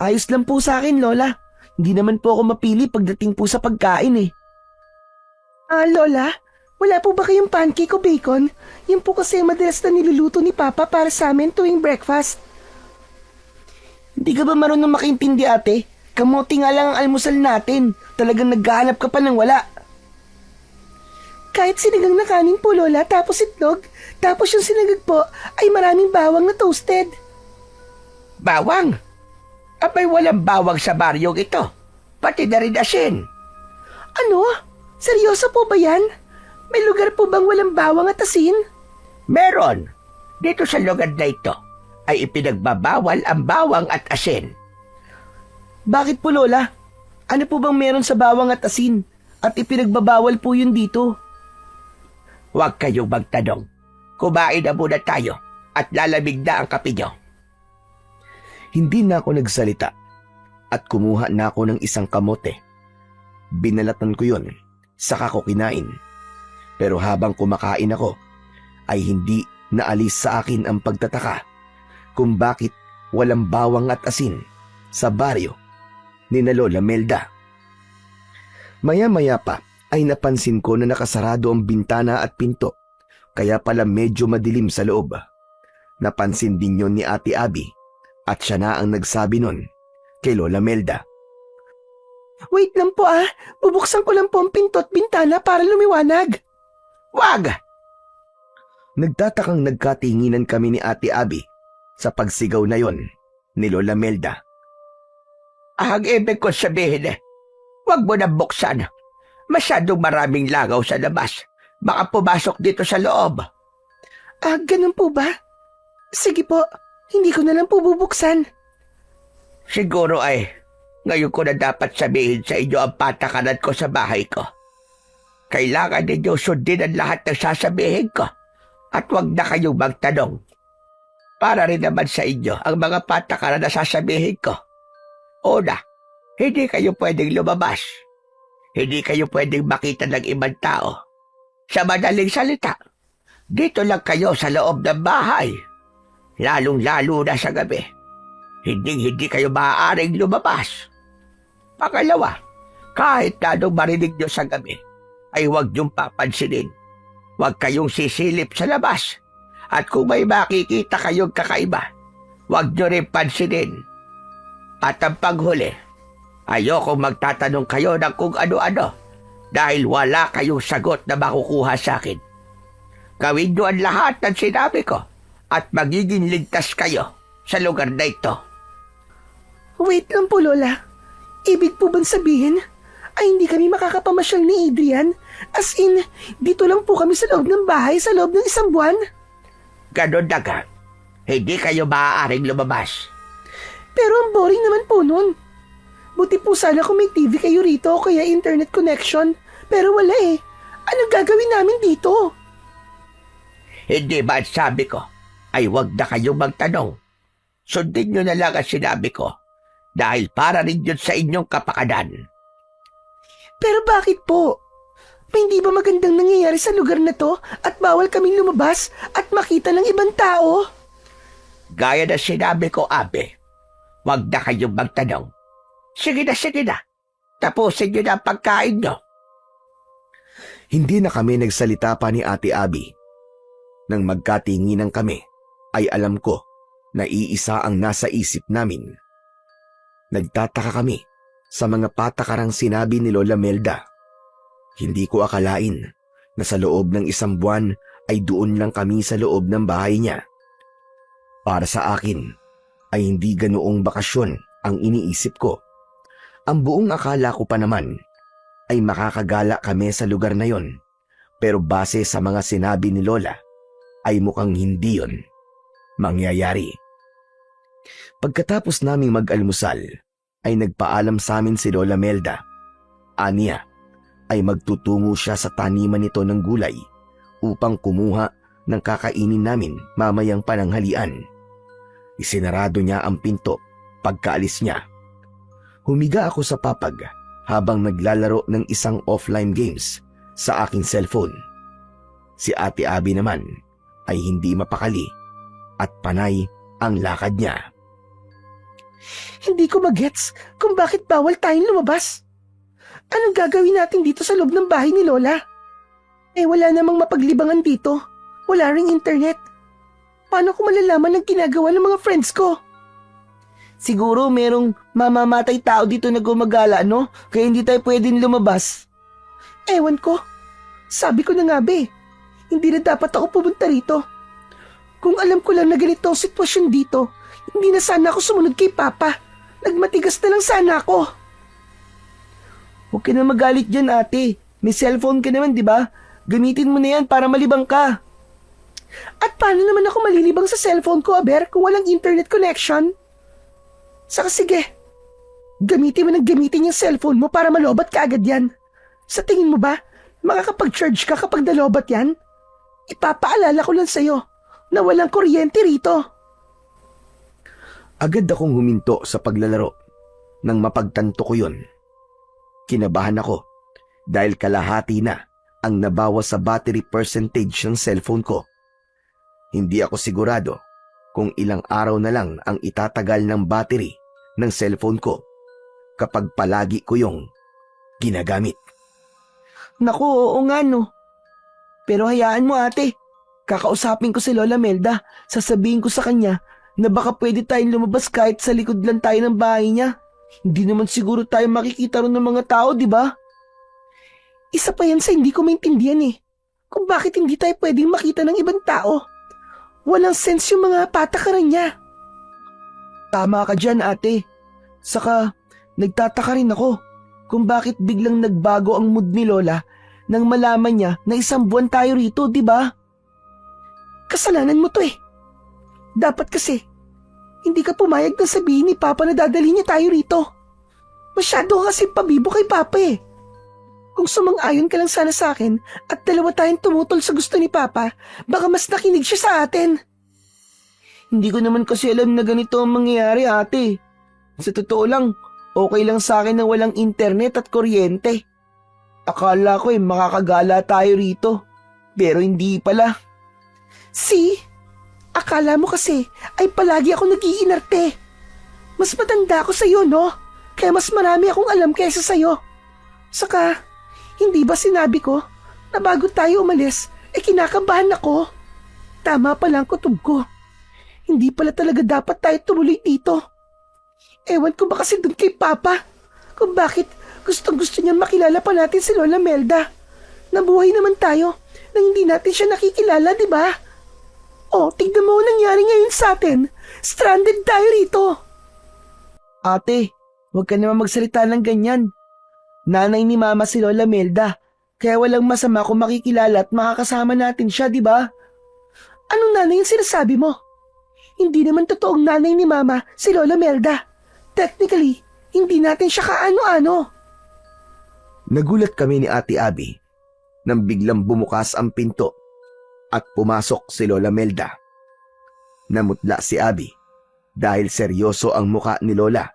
Speaker 1: Ayos lang po sa akin, Lola. Hindi naman po ako mapili pagdating po sa pagkain eh. Lola, wala po ba kayong pancake o bacon? Yan po kasi ang madalas na niluluto ni Papa para sa amin tuwing breakfast. Hindi ka ba marunong makaintindi, ate? Kamote nga lang ang almusal natin. Talagang naghahanap ka pa ng wala. Kahit sinigang na kanin po, Lola, tapos itlog, tapos yung sinagag po ay maraming bawang na toasted.
Speaker 4: Bawang? Abay walang bawang sa baryong ito. Pati na rin asin.
Speaker 1: Ano? Seryoso po ba yan? May lugar po bang walang bawang at asin?
Speaker 4: Meron. Dito sa lugar na ito ay ipinagbabawal ang bawang at asin.
Speaker 1: Bakit po, Lola? Ano po bang meron sa bawang at asin? At ipinagbabawal po yun dito.
Speaker 4: Huwag kayong magtanong. Kumain na muna tayo at lalamig na ang kape nyo.
Speaker 2: Hindi na ako nagsalita at kumuha na ako ng isang kamote. Binalatan ko yon, saka ko kinain. Pero habang kumakain ako, ay hindi naalis sa akin ang pagtataka kung bakit walang bawang at asin sa baryo ni na Lola Melda. Maya-maya pa ay napansin ko na nakasarado ang bintana at pinto, kaya pala medyo madilim sa loob. Napansin din yon ni Ate Abby at siya na ang nagsabi nun kay Lola Melda.
Speaker 1: Wait lang po bubuksan ko lang po ang pinto at bintana para lumiwanag.
Speaker 4: Wag!
Speaker 2: Nagtatakang nagkatinginan kami ni Ate Abby sa pagsigaw na yon ni Lola Melda.
Speaker 4: Ang ibig ko sabihin wag mo na buksan. Masyadong maraming langaw sa labas. Baka pumasok dito sa loob.
Speaker 1: Ganun po ba? Sige po, hindi ko na lang po bubuksan.
Speaker 4: Siguro ay ngayon ko na dapat sabihin sa inyo ang patakaran ko sa bahay ko. Kailangan ninyo sundin ang lahat ng sasabihin ko at huwag na kayong magtanong. Para rin naman sa inyo ang mga patakaran na sasabihin ko. Una, hindi kayo pwedeng lumabas. Hindi kayo pwedeng makita ng ibang tao. Sa madaling salita, dito lang kayo sa loob ng bahay. Lalong-lalo na sa gabi. Hindi kayo maaaring lumabas. Pangalawa, kahit na anong marinig nyo sa gabi, ay huwag niyong papansinin. Huwag kayong sisilip sa labas. At kung may makikita kayong kakaiba, huwag niyo rin pansinin. At ang paghuli, ayokong magtatanong kayo ng kung ano-ano dahil wala kayong sagot na makukuha sa akin. Gawin niyo ang lahat ng sinabi ko at magiging ligtas kayo sa lugar na ito.
Speaker 1: Wait lang po, Lola. Ibig po bang sabihin ay hindi kami makakapamasyal ni Adrian? As in, dito lang po kami sa loob ng bahay sa loob ng 1 buwan?
Speaker 4: Ganon na nga. Hindi kayo maaaring lumabas.
Speaker 1: Pero ang boring naman po nun. Buti po sana kung may TV kayo rito o kaya internet connection. Pero wala Anong gagawin namin dito?
Speaker 4: Hindi ba sabi ko ay huwag na kayong magtanong. Sundin nyo na lang ang sinabi ko dahil para rin yun sa inyong kapakanan.
Speaker 1: Pero bakit po? May hindi ba magandang nangyayari sa lugar na to at bawal kaming lumabas at makita ng ibang tao?
Speaker 4: Gaya na sinabi ko, Abe, huwag na kayong magtanong. Sige na. Tapusin nyo na ang pagkain nyo.
Speaker 2: Hindi na kami nagsalita pa ni Ate Abby. Nang magkatinginan kami, ay alam ko na iisa ang nasa isip namin. Nagtataka kami sa mga patakarang sinabi ni Lola Melda. Hindi ko akalain na sa loob ng 1 buwan ay doon lang kami sa loob ng bahay niya. Para sa akin ay hindi ganoong bakasyon ang iniisip ko. Ang buong akala ko pa naman ay makakagala kami sa lugar na yon. Pero base sa mga sinabi ni Lola ay mukhang hindi yon mangyayari. Pagkatapos naming mag-almusal ay nagpaalam sa amin si Lola Melda. Aniya ay magtutungo siya sa taniman nito ng gulay upang kumuha ng kakainin namin mamayang pananghalian. Isinarado niya ang pinto pagkaalis niya. Humiga ako sa papag habang naglalaro ng isang offline games sa aking cellphone. Si Ate Abby naman ay hindi mapakali at panay ang lakad niya.
Speaker 1: Hindi ko magets kung bakit bawal tayong lumabas. Anong gagawin natin dito sa loob ng bahay ni Lola? Wala namang mapaglibangan dito. Wala ring internet. Paano ko malalaman ang ginagawa ng mga friends ko? Siguro merong mamamatay tao dito na gumagala, no? Kaya hindi tayo pwedeng lumabas. Ewan ko. Sabi ko na nga, be. Hindi na dapat ako pumunta rito. Kung alam ko lang na ganito ang sitwasyon dito, hindi na sana ako sumunod kay Papa. Nagmatigas na lang sana ako. Huwag ka na magalit dyan, ate. May cellphone ka naman, di ba? Gamitin mo na yan para malibang ka. At paano naman ako malilibang sa cellphone ko, Aber, kung walang internet connection? Saka sige, gamitin mo ng gamitin yung cellphone mo para malobat ka agad yan. Sa tingin mo ba, makakapag-charge ka kapag nalobat yan? Ipapaalala ko lang sa'yo na walang kuryente rito.
Speaker 2: Agad akong huminto sa paglalaro nang mapagtanto ko yun. Kinabahan ako dahil kalahati na ang nabawas sa battery percentage ng cellphone ko. Hindi ako sigurado kung ilang araw na lang ang itatagal ng battery ng cellphone ko kapag palagi ko yung ginagamit.
Speaker 1: Naku, oo nga no. Pero hayaan mo ate, kakausapin ko si Lola Melda, sasabihin ko sa kanya na baka pwede tayong lumabas kahit sa likod lang tayo ng bahay niya. Hindi naman siguro tayo makikita ron ng mga tao, di ba? Isa pa yan sa hindi ko maintindihan eh. Kung bakit hindi tayo pwedeng makita ng ibang tao. Walang sense yung mga patakaran niya. Tama ka dyan, ate. Saka, nagtataka rin ako kung bakit biglang nagbago ang mood ni Lola nang malaman niya na 1 buwan tayo rito, di ba? Kasalanan mo to eh. Dapat kasi, hindi ka pumayag na sabihin ni Papa na dadalhin niya tayo rito. Masyado ka kasi pabibo kay Papa eh. Kung sumang-ayon ka lang sana sa akin at dalawa tayong tumutol sa gusto ni Papa, baka mas nakinig siya sa atin. Hindi ko naman kasi alam na ganito ang mangyayari, ate. Sa totoo lang, okay lang sa akin na walang internet at kuryente. Akala ko makakagala tayo rito, pero hindi pala. See? Akala mo kasi ay palagi ako nag-iinarte. Mas matanda ako sa'yo, no? Kaya mas marami akong alam kaysa sa'yo. Saka, hindi ba sinabi ko na bago tayo umalis, kinakabahan ako? Tama pala ang kutob ko. Hindi pala talaga dapat tayo tumuloy dito. Ewan ko ba kasi dun kay Papa kung bakit gustong-gusto niya makilala pa natin si Lola Melda. Nabuhay naman tayo nang hindi natin siya nakikilala, di ba? Oh, tignan mo ang nangyari ngayon sa atin. Stranded tayo rito. Ate, huwag ka naman magsalita ng ganyan. Nanay ni Mama si Lola Melda, kaya walang masama kung makikilala at makakasama natin siya, di ba? Anong nanay yung sinasabi mo? Hindi naman totoong nanay ni Mama si Lola Melda. Technically, hindi natin siya kaano-ano.
Speaker 2: Nagulat kami ni Ate Abby nang biglang bumukas ang pinto at pumasok si Lola Melda. Namutla si Abby dahil seryoso ang muka ni Lola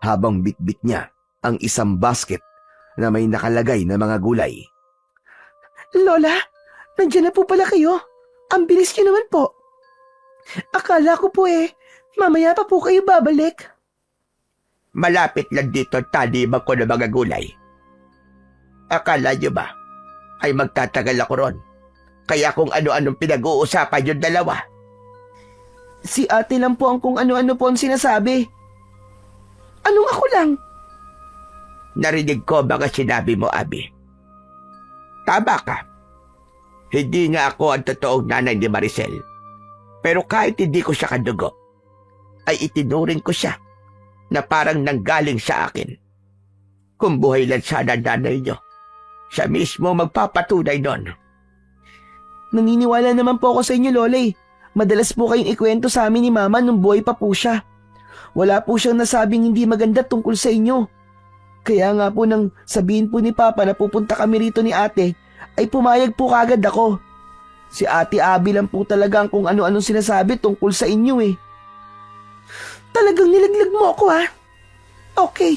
Speaker 2: habang bitbit niya ang isang basket na may nakalagay na mga gulay.
Speaker 1: Lola, nandiyan na po pala kayo. Ang bilis niyo naman po. Akala ko po mamaya pa po kayo babalik.
Speaker 4: Malapit lang dito taniman ko ng mga gulay. Akala niyo ba ay magtatagal ako ron? Kaya kung ano-anong pinag-uusapan yung dalawa.
Speaker 1: Si ate lang po ang kung ano-ano po ang sinasabi. Anong ako lang?
Speaker 4: Narinig ko mga sinabi mo, Abby. Tama ka. Hindi nga ako ang totoong nanay ni Maricel. Pero kahit hindi ko siya kadugo, ay itinuring ko siya na parang nanggaling sa akin. Kung buhay lang sana nanay niyo, siya mismo magpapatunay nun.
Speaker 1: Naniniwala naman po ako sa inyo, Lola eh. Madalas po kayong ikwento sa amin ni Mama nung buhay pa po siya. Wala po siyang nasabing hindi maganda tungkol sa inyo. Kaya nga po nang sabihin po ni Papa na pupunta kami rito ni ate, ay pumayag po kagad ako. Si Ate Abby lang po talaga ang kung ano-anong sinasabi tungkol sa inyo eh. Talagang nilaglag mo ako ha? Okay.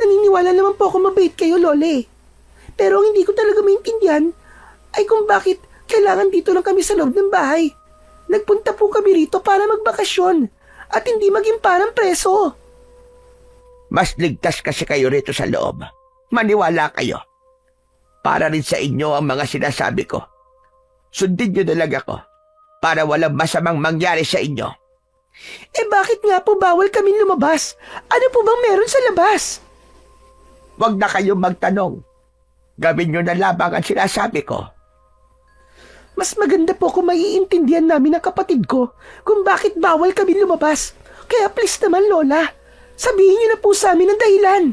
Speaker 1: Naniniwala naman po ako mabait kayo, Lola eh. Pero ang hindi ko talaga maintindihan ay kung bakit kailangan dito lang kami sa loob ng bahay. Nagpunta po kami rito para magbakasyon at hindi maging parang preso.
Speaker 4: Mas ligtas kasi kayo rito sa loob. Maniwala kayo. Para rin sa inyo ang mga sinasabi ko. Sundin niyo na lang ako para walang masamang mangyari sa inyo.
Speaker 1: Eh bakit nga po bawal kami lumabas? Ano po bang meron sa labas?
Speaker 4: Huwag na kayong magtanong. Gawin niyo na lamang ang sinasabi ko.
Speaker 1: Mas maganda po kung maiintindihan namin ng kapatid ko kung bakit bawal kami lumabas. Kaya please naman, Lola, sabihin niyo na po sa amin ang dahilan.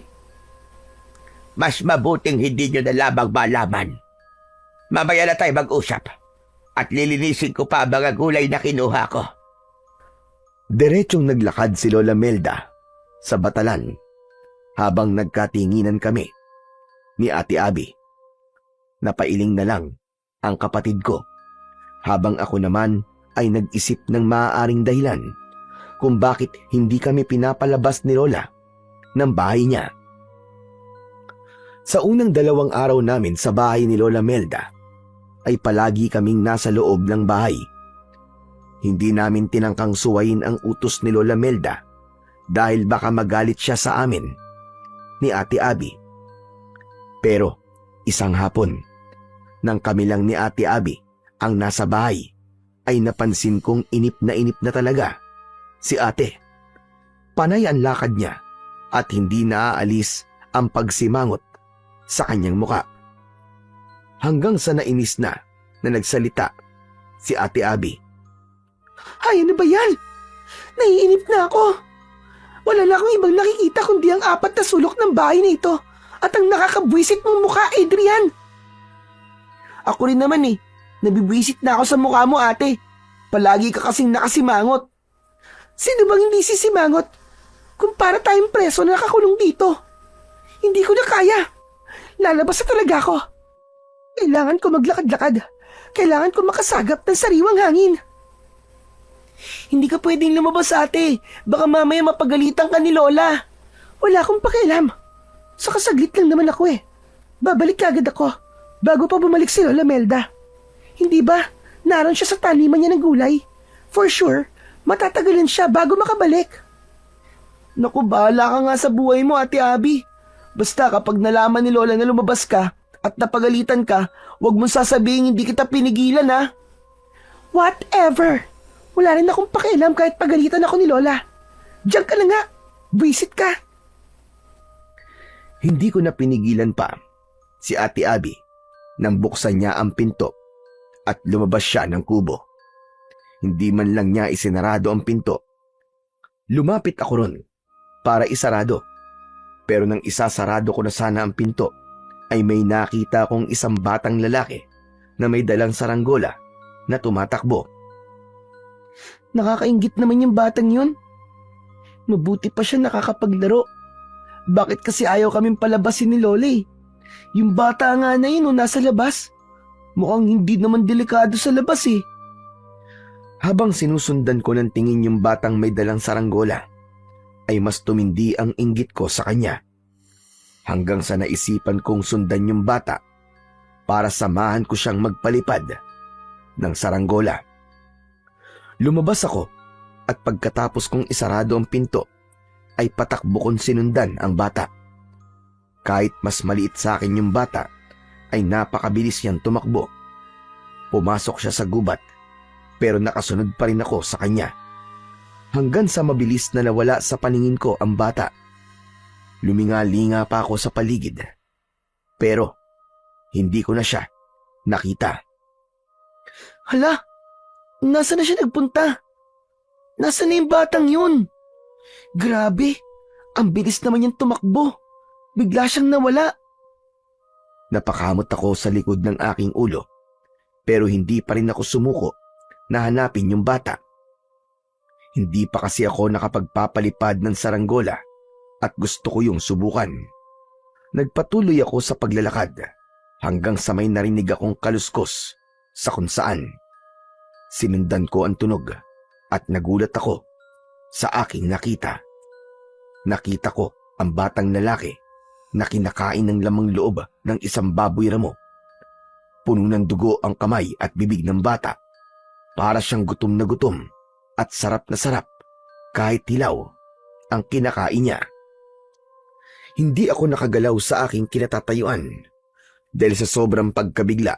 Speaker 4: Mas mabuting hindi niyo na lamang malaman. Mamaya na tayo mag-usap. At lilinisin ko pa ang mga gulay na kinuha ko.
Speaker 2: Diretsyong naglakad si Lola Melda sa batalan habang nagkatinginan kami ni Ate Abby. Napailing na lang ang kapatid ko habang ako naman ay nag-isip ng maaaring dahilan kung bakit hindi kami pinapalabas ni Lola ng bahay niya. Sa unang 2 araw namin sa bahay ni Lola Melda ay palagi kaming nasa loob ng bahay. Hindi namin tinangkang suwayin ang utos ni Lola Melda dahil baka magalit siya sa amin ni Ate Abby. Pero isang hapon, nang kami lang ni Ate Abby ang nasa bahay, ay napansin kong inip na talaga si ate. Panay ang lakad niya at hindi naaalis ang pagsimangot sa kanyang muka. Hanggang sa nainis na nagsalita si Ate Abby.
Speaker 1: Ay, ano ba yan? Naiinip na ako. Wala na akong ibang nakikita kundi ang 4 na sulok ng bahay na ito at ang nakakabwisit mong mukha, Adrian. Ako rin naman eh. Nabibwisit na ako sa mukha mo, ate. Palagi ka kasing nakasimangot. Sino bang hindi sisimangot? Kung para tayong preso na nakakulong dito. Hindi ko na kaya. Lalabas na talaga ako. Kailangan ko maglakad-lakad. Kailangan ko makasagap ng sariwang hangin. Hindi ka pwedeng lumabas, ate. Baka mamaya mapagalitan ka ni Lola. Wala akong pakialam. Saka saglit lang naman ako eh. Babalik agad ako bago pa bumalik si Lola Melda. Hindi ba naroon siya sa taniman niya ng gulay? For sure, matatagalan siya bago makabalik. Naku, bahala ka nga sa buhay mo, Ate Abby. Basta kapag nalaman ni Lola na lumabas ka at napagalitan ka, huwag mong sasabihin hindi kita pinigilan, ha? Whatever. Wala rin akong pakialam kahit pagalitan ako ni Lola. Diyan ka na nga. Visit ka.
Speaker 2: Hindi ko na pinigilan pa si Ate Abby nang buksan niya ang pinto at lumabas siya ng kubo. Hindi man lang niya isinarado ang pinto. Lumapit ako ron para isarado. Pero nang isasarado ko na sana ang pinto, ay may nakita kong isang batang lalaki na may dalang saranggola na tumatakbo.
Speaker 1: Nakakaingit naman yung batang yun. Mabuti pa siya nakakapaglaro. Bakit kasi ayaw kaming palabasin ni Lola eh? Yung bata nga na yun nasa labas. Mukhang hindi naman delikado sa labas eh.
Speaker 2: Habang sinusundan ko ng tingin yung batang may dalang saranggola, ay mas tumindi ang inggit ko sa kanya. Hanggang sa naisipan kong sundan yung bata para samahan ko siyang magpalipad ng saranggola. Lumabas ako at pagkatapos kong isarado ang pinto, ay patakbo kong sinundan ang bata. Kahit mas maliit sa akin yung bata, ay napakabilis niyang tumakbo. Pumasok siya sa gubat, pero nakasunod pa rin ako sa kanya. Hanggang sa mabilis na nawala sa paningin ko ang bata. Luminga-linga pa ako sa paligid. Pero, hindi ko na siya nakita.
Speaker 1: Hala, nasaan na siya nagpunta? Nasaan na yung batang yun? Grabe, ang bilis naman niyang tumakbo. Bigla siyang nawala.
Speaker 2: Napakamot ako sa likod ng aking ulo, pero hindi pa rin ako sumuko na hanapin yung bata. Hindi pa kasi ako nakapagpapalipad ng saranggola at gusto ko yung subukan. Nagpatuloy ako sa paglalakad hanggang sa may narinig akong kaluskos sa kung saan. Sinundan ko ang tunog at nagulat ako sa aking nakita. Nakita ko ang batang lalaki na kinakain ng lamang loob ng isang baboy ramo. Puno ng dugo ang kamay at bibig ng bata. Para siyang gutom na gutom at sarap na sarap kahit hilaw ang kinakain niya. Hindi ako nakagalaw sa aking kinatatayuan. dahil sa sobrang pagkabigla.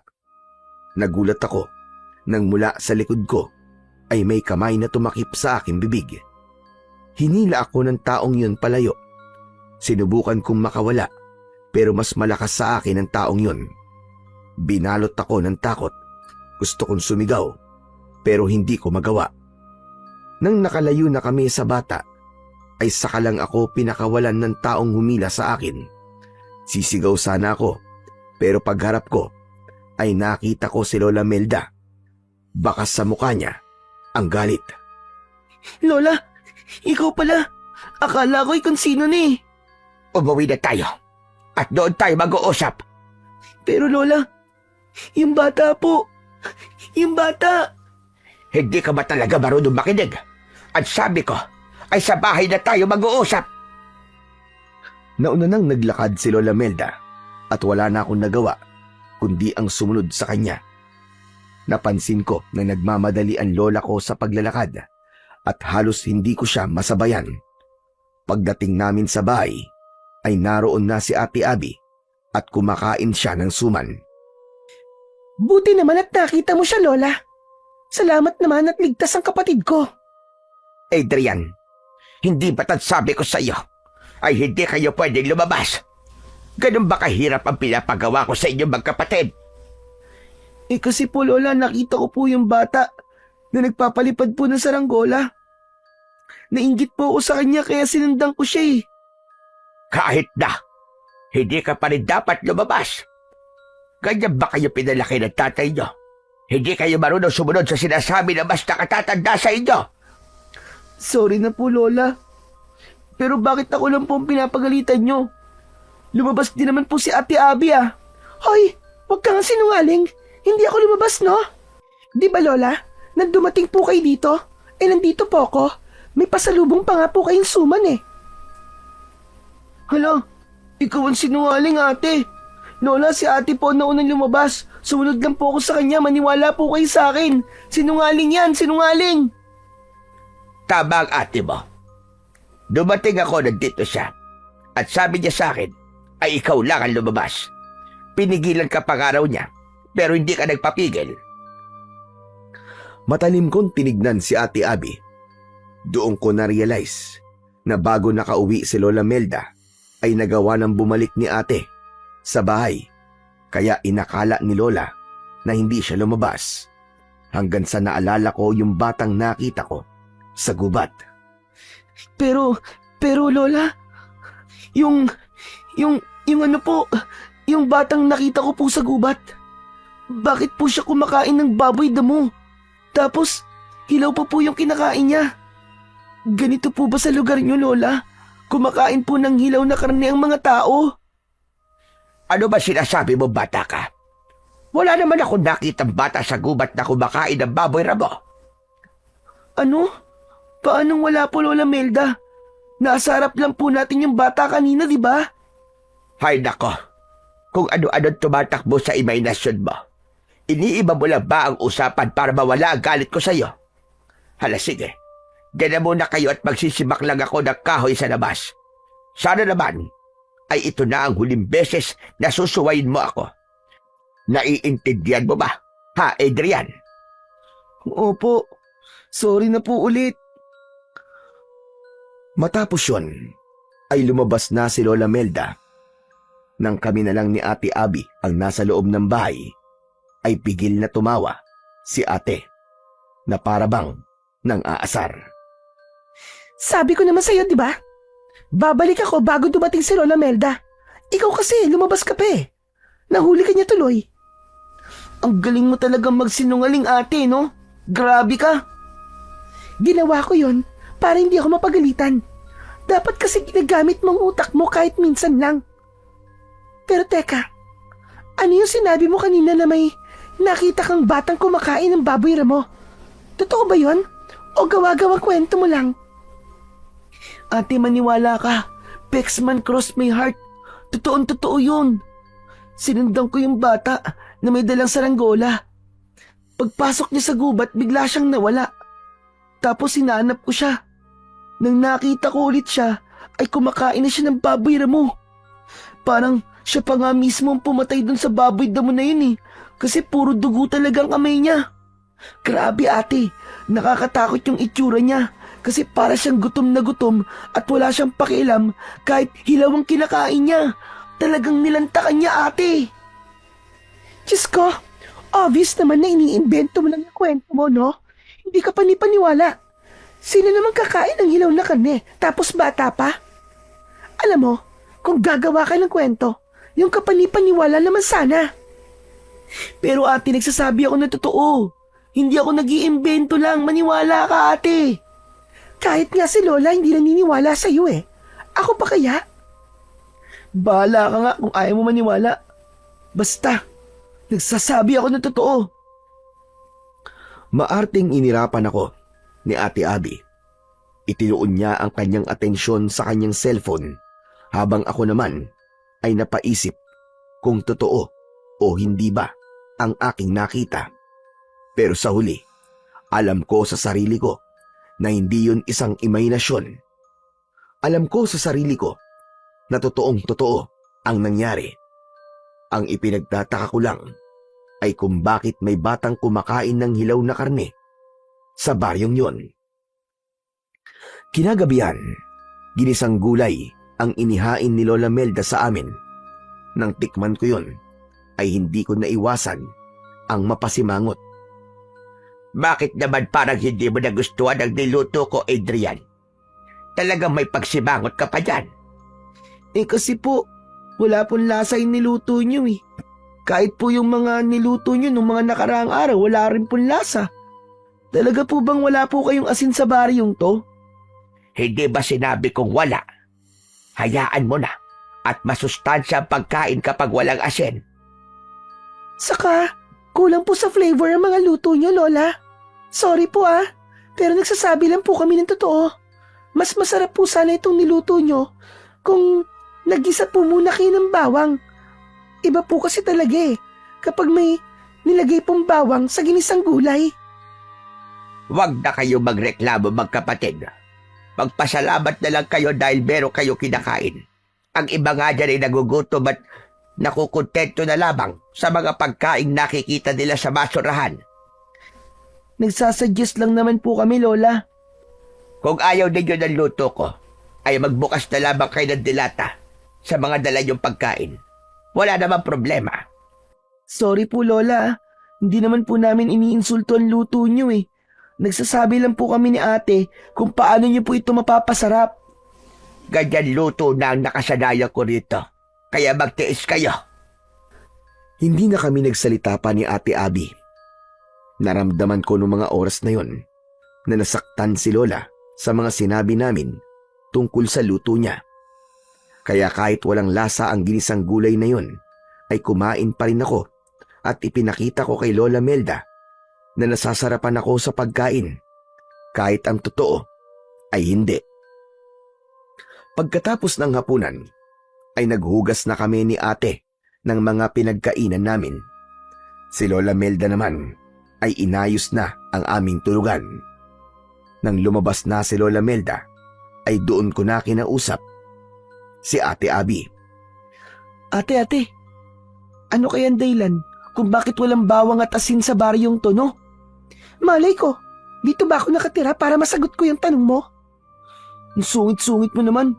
Speaker 2: Nagulat ako nang mula sa likod ko ay may kamay na tumakip sa aking bibig. Hinila ako ng taong yun palayo. Sinubukan kong makawala pero mas malakas sa akin ang taong yun. Binalot ako ng takot. Gusto kong sumigaw pero hindi ko magawa. Nang nakalayo na kami sa bata ay saka lang ako pinakawalan ng taong humila sa akin. Sisigaw sana ako pero pagharap ko ay nakita ko si Lola Melda. Bakas sa mukha niya ang galit.
Speaker 1: Lola, ikaw pala. Akala ko'y kung sino na eh.
Speaker 4: Umuwi na tayo at doon tayo mag-uusap.
Speaker 1: Pero Lola, yung bata po. Yung bata.
Speaker 4: Hindi ka ba talaga marunong makinig? At sabi ko ay sa bahay na tayo mag-uusap.
Speaker 2: Nauna nang naglakad si Lola Melda at wala na akong nagawa kundi ang sumunod sa kanya. Napansin ko na nagmamadali ang lola ko sa paglalakad at halos hindi ko siya masabayan. Pagdating namin sa bahay ay naroon na si Ate Abby at kumakain siya ng suman.
Speaker 1: Buti naman at nakita mo siya, Lola. Salamat naman at ligtas ang kapatid ko.
Speaker 4: Adrian, hindi ba't sabi ko sa iyo ay hindi kayo pwedeng lumabas? Ganun ba kahirap ang pinapagawa ko sa inyong magkapatid?
Speaker 1: Kasi po Lola, nakita ko po yung bata na nagpapalipad po ng saranggola. Nainggit po ako sa kanya kaya sinundan ko siya eh.
Speaker 4: Kahit na, hindi ka pa rin dapat lumabas. Ganyan ba kayo pinalaki ng tatay nyo? Hindi kayo marunong sumunod sa sinasabi na mas nakatatanda sa inyo.
Speaker 1: Sorry na po Lola. Pero bakit ako lang po ang pinapagalitan nyo? Lumabas din naman po si Ate Abby ah. Hoy, huwag kang sinungaling. Hindi ako lumabas, no? Di ba, Lola? Nang dumating po kayo dito, nandito po ako. May pasalubong pa nga po kayong suman eh. Hala, ikaw ang sinungaling, ate. Lola, si ate po na unang lumabas. Sumunod lang po ako sa kanya, maniwala po kayo sa akin. Sinungaling yan, sinungaling.
Speaker 4: Tama ang ate mo. Dumating ako nandito siya. At sabi niya sa akin, ay ikaw lang ang lumabas. Pinigilan ka pa nga raw niya. Pero hindi ka nagpapigil.
Speaker 2: Matalim kong tinignan si Ate Abby. Doon ko na-realize na bago nakauwi si Lola Melda ay nagawa ng bumalik ni ate sa bahay. Kaya inakala ni Lola na hindi siya lumabas hanggang sa naalala ko yung batang nakita ko sa gubat.
Speaker 1: Pero Lola, yung ano po, yung batang nakita ko po sa gubat. Bakit po siya kumakain ng baboy damo? Tapos, hilaw pa po yung kinakain niya. Ganito po ba sa lugar niyo, Lola? Kumakain po ng hilaw na karne ang mga tao?
Speaker 4: Ano ba sinasabi mo, bata ka? Wala naman akong nakitang bata sa gubat na kumakain ng baboy ramo.
Speaker 1: Ano? Paanong wala po, Lola Melda? Nasa harap lang po natin yung bata kanina, di ba?
Speaker 4: Hay nako, kung ano-ano tumatakbo sa imahinasyon mo. Iniiba mo lang ba ang usapan para mawala ang galit ko sa'yo? Hala sige, ganyan muna kayo at magsisimak lang ako ng kahoy sa labas. Sana naman ay ito na ang huling beses na susuwayin mo ako. Naiintindihan mo ba, ha Adrian?
Speaker 1: Opo, sorry na po ulit.
Speaker 2: Matapos yun, ay lumabas na si Lola Melda. Nang kami na lang ni Ate Abby ang nasa loob ng bahay, ay pigil na tumawa si ate na parabang nang aasar.
Speaker 1: Sabi ko naman sa'yo, di ba? Babalik ako bago dumating si Lola Melda. Ikaw kasi, lumabas ka pa eh. Nahuli ka niya tuloy. Ang galing mo talagang magsinungaling ate, no? Grabe ka. Ginawa ko yon para hindi ako mapagalitan. Dapat kasi ginagamit mong utak mo kahit minsan lang. Pero teka, ano yung sinabi mo kanina na may nakita kang batang kumakain ng baboy ramo? Totoo ba yon? O gawa-gawa kwento mo lang? Ate, maniwala ka. Pexman cross my heart. Totoong-totoo yun. Sinundan ko yung bata na may dalang saranggola. Pagpasok niya sa gubat, bigla siyang nawala. Tapos hinanap ko siya. Nang nakita ko ulit siya, ay kumakain na siya ng baboy ramo. Parang Siya pa nga mismo ang pumatay dun sa baboy damo na yun eh. Kasi puro dugo talagang kamay niya. Grabe ate, nakakatakot yung itsura niya. Kasi para siyang gutom na gutom at wala siyang pakialam kahit hilaw ang kinakain niya. Talagang nilantakan niya ate. Diyos ko, obvious naman na iniimbento mo lang yung kwento mo, no? Hindi ka panipaniwala. Sino naman kakain ng hilaw na karne, tapos bata pa? Alam mo, kung gagawa ka ng kwento, yung kapanipaniwala naman sana. Pero ate, nagsasabi ako na totoo. Hindi ako nag-iimbento lang, maniwala ka ate. Kahit nga si Lola hindi naniniwala sa'yo eh. Ako pa kaya? Bahala ka nga kung ayaw mo maniwala. Basta, nagsasabi ako na totoo.
Speaker 2: Maarting inirapan ako ni Ate Abby. Itinuon niya ang kanyang atensyon sa kanyang cellphone habang ako naman ay napaisip kung totoo o hindi ba ang aking nakita. Pero sa huli, alam ko sa sarili ko na hindi yun isang imahinasyon. Alam ko sa sarili ko na totoong totoo ang nangyari. Ang ipinagtataka ko lang ay kung bakit may batang kumakain ng hilaw na karne sa baryong yon. Kinagabihan, ginisang gulay ang inihain ni Lola Melda sa amin. Nang tikman ko yon, ay hindi ko naiwasan ang mapasimangot.
Speaker 4: Bakit naman parang hindi mo nagustuhan ang niluto ko, Adrian? Talagang may pagsimangot ka pa dyan.
Speaker 1: Eh kasi po, wala pong lasa yung niluto nyo eh. Kahit po yung mga niluto nyo nung mga nakaraang araw, wala rin pong lasa. Talaga po bang wala po kayong asin sa baryong to?
Speaker 4: Hindi ba sinabi kong wala? Hayaan mo na at masustansya ang pagkain kapag walang asin.
Speaker 1: Saka, kulang po sa flavor ang mga luto nyo, Lola. Sorry po pero nagsasabi lang po kami ng totoo. Mas masarap po sana itong niluto nyo kung nagisa po muna kayo ng bawang. Iba po kasi talaga kapag may nilagay pong bawang sa ginisang gulay.
Speaker 4: Huwag na kayo magreklamo, magkapatid. Magpasalamat na lang kayo dahil meron kayo kinakain. Ang iba nga dyan ay nagugutom at nakukontento na lamang sa mga pagkaing nakikita nila sa basurahan.
Speaker 1: Nagsasuggest lang naman po kami, Lola.
Speaker 4: Kung ayaw ninyo ng luto ko, ay magbukas na lamang kayo ng dilata sa mga dala niyong pagkain. Wala namang problema.
Speaker 1: Sorry po, Lola. Hindi naman po namin iniinsulto ang luto nyo eh. Nagsasabi lang po kami ni ate kung paano nyo po ito mapapasarap.
Speaker 4: Ganyan luto na ang nakasanayan ko rito. Kaya magtiis kayo.
Speaker 2: Hindi na kami nagsalita pa ni Ate Abby. Naramdaman ko noong mga oras na yon na nasaktan si Lola sa mga sinabi namin tungkol sa luto niya. Kaya kahit walang lasa ang ginisang gulay na yon, ay kumain pa rin ako at ipinakita ko kay Lola Melda na nasasarapan ako sa pagkain, kahit ang totoo ay hindi. Pagkatapos ng hapunan, ay naghugas na kami ni ate ng mga pinagkainan namin. Si Lola Melda naman ay inayos na ang aming tulugan. Nang lumabas na si Lola Melda, ay doon ko na kinausap si Ate Abby.
Speaker 1: Ate, ano kaya ang dahilan kung bakit walang bawang at asin sa baryong to, no? Malay ko, dito ba ako nakatira para masagot ko yung tanong mo? Ang sungit-sungit mo naman.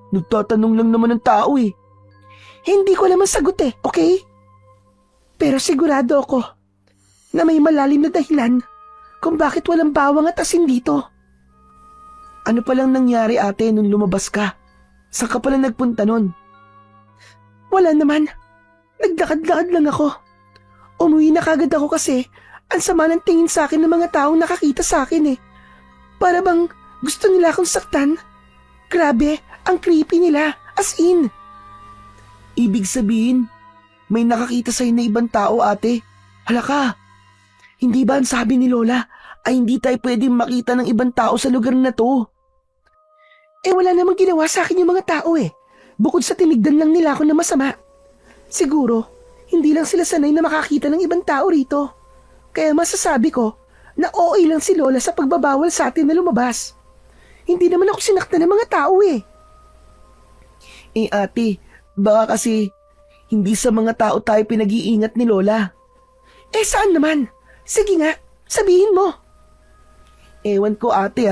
Speaker 1: Nagtatanong lang naman ng tao eh. Hindi ko naman sagot okay? Pero sigurado ako na may malalim na dahilan kung bakit walang bawang at asin dito. Ano palang nangyari ate nung lumabas ka? Saan ka pala nagpunta nun? Wala naman. Nagdakad-lakad lang ako. Umuwi na kagad ako kasi ang sama ng tingin sa akin ng mga taong nakakita sa akin Para bang gusto nila akong saktan. Grabe, ang creepy nila. As in. Ibig sabihin, may nakakita sa'yo na ibang tao ate. Hala ka. Hindi ba ang sabi ni Lola ay hindi tayo pwedeng makita ng ibang tao sa lugar na to? Wala namang ginawa sa akin yung mga tao Bukod sa tinigdan lang nila ako na masama. Siguro, hindi lang sila sanay na makakita ng ibang tao rito. Kaya masasabi ko na okay lang si Lola sa pagbabawal sa atin na lumabas. Hindi naman ako sinaktan ng mga tao ate, baka kasi Hindi sa mga tao tayo pinag-iingat ni Lola. Saan naman? Sige nga, sabihin mo. Ewan ko ate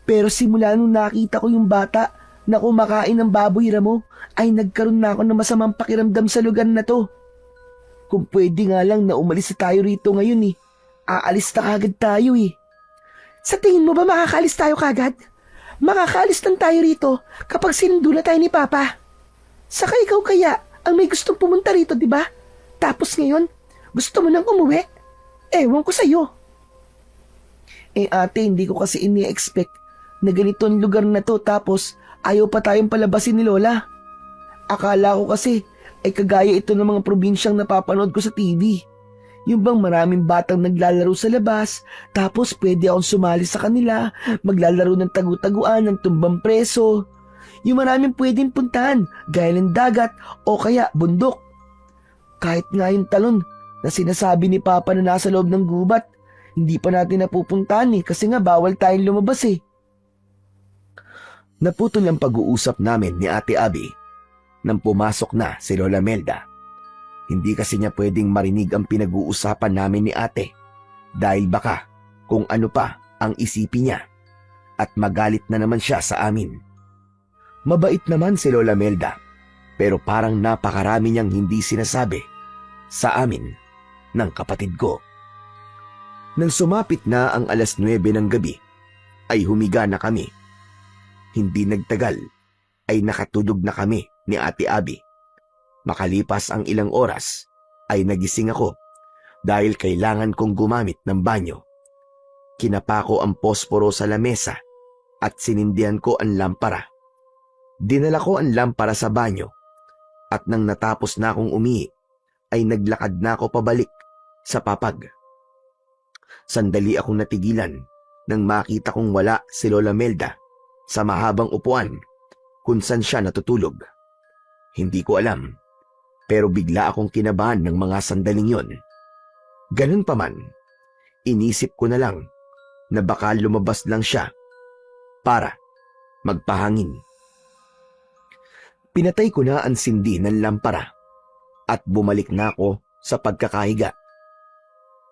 Speaker 1: Pero simula nung nakita ko yung bata na kumakain ng baboy ramo, ay nagkaroon na ako ng masamang pakiramdam sa lugar na to. Kung pwede nga lang na umalis na tayo rito ngayon Aalis na kagad tayo Sa tingin mo ba makakalis tayo kagad? Makakalis lang tayo rito kapag sinundo na tayo ni Papa. Saka ikaw kaya ang may gustong pumunta rito, di ba? Tapos ngayon, gusto mo nang umuwi? Ewan ko sa'yo. Ate, hindi ko kasi ini-expect na ganito ang lugar na to tapos ayaw pa tayong palabasin ni Lola. Akala ko kasi ay kagaya ito ng mga probinsyang napapanood ko sa TV. Yung bang maraming batang naglalaro sa labas, tapos pwede akong sumali sa kanila, maglalaro ng tagu-taguan, ng tumbang preso. Yung maraming pwedeng puntahan, gaya ng dagat o kaya bundok. Kahit nga yung talon na sinasabi ni Papa na nasa loob ng gubat, hindi pa natin napupuntahan kasi nga bawal tayong lumabas
Speaker 2: Naputol ang pag-uusap namin ni Ate Abby nang pumasok na si Lola Melda. Hindi kasi niya pwedeng marinig ang pinag-uusapan namin ni ate dahil baka kung ano pa ang isipin niya at magalit na naman siya sa amin. Mabait naman si Lola Melda pero parang napakarami niyang hindi sinasabi sa amin ng kapatid ko. Nang sumapit na ang 9:00 ng gabi ay humiga na kami. Hindi nagtagal ay nakatulog na kami ni Ate Abby. Makalipas ang ilang oras ay nagising ako dahil kailangan kong gumamit ng banyo. Kinapa ko ang posporo sa lamesa at sinindihan ko ang lampara. Dinala ko ang lampara sa banyo at nang natapos na akong umihi ay naglakad na ako pabalik sa papag. Sandali akong natigilan nang makita kong wala si Lola Melda sa mahabang upuan kung saan siya natutulog. Hindi ko alam, pero bigla akong kinabahan ng mga sandaling yon. Ganun pa man, inisip ko na lang na baka lumabas lang siya para magpahangin. Pinatay ko na ang sindi ng lampara at bumalik na ako sa pagkakahiga.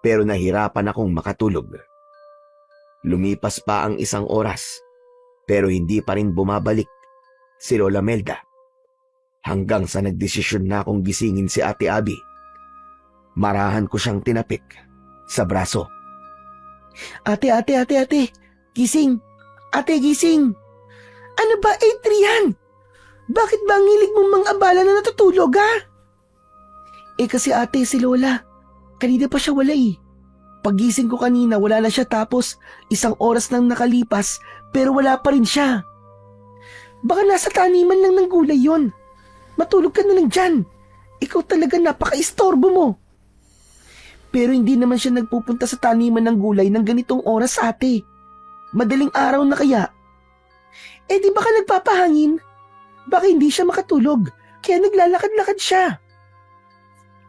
Speaker 2: Pero nahirapan akong makatulog. Lumipas pa ang 1 oras pero hindi pa rin bumabalik si Lola Melda. Hanggang sa nagdesisyon na akong gisingin si Ate Abby. Marahan ko siyang tinapik sa braso.
Speaker 1: Ate, gising! Ate, gising! Ano ba, Adrian? Bakit ba ang hilig mong mang-abala na natutulog, kasi ate, si Lola, kanina pa siya wala Pagising ko kanina, wala na siya tapos 1 oras nang nakalipas pero wala pa rin siya. Baka nasa taniman lang ng gulay yon. Matulog ka na lang dyan. Ikaw talaga napaka-istorbo mo. Pero hindi naman siya nagpupunta sa taniman ng gulay ng ganitong oras, ate. Madaling araw na kaya. Di baka nagpapahangin? Baka hindi siya makatulog, kaya naglalakad-lakad siya.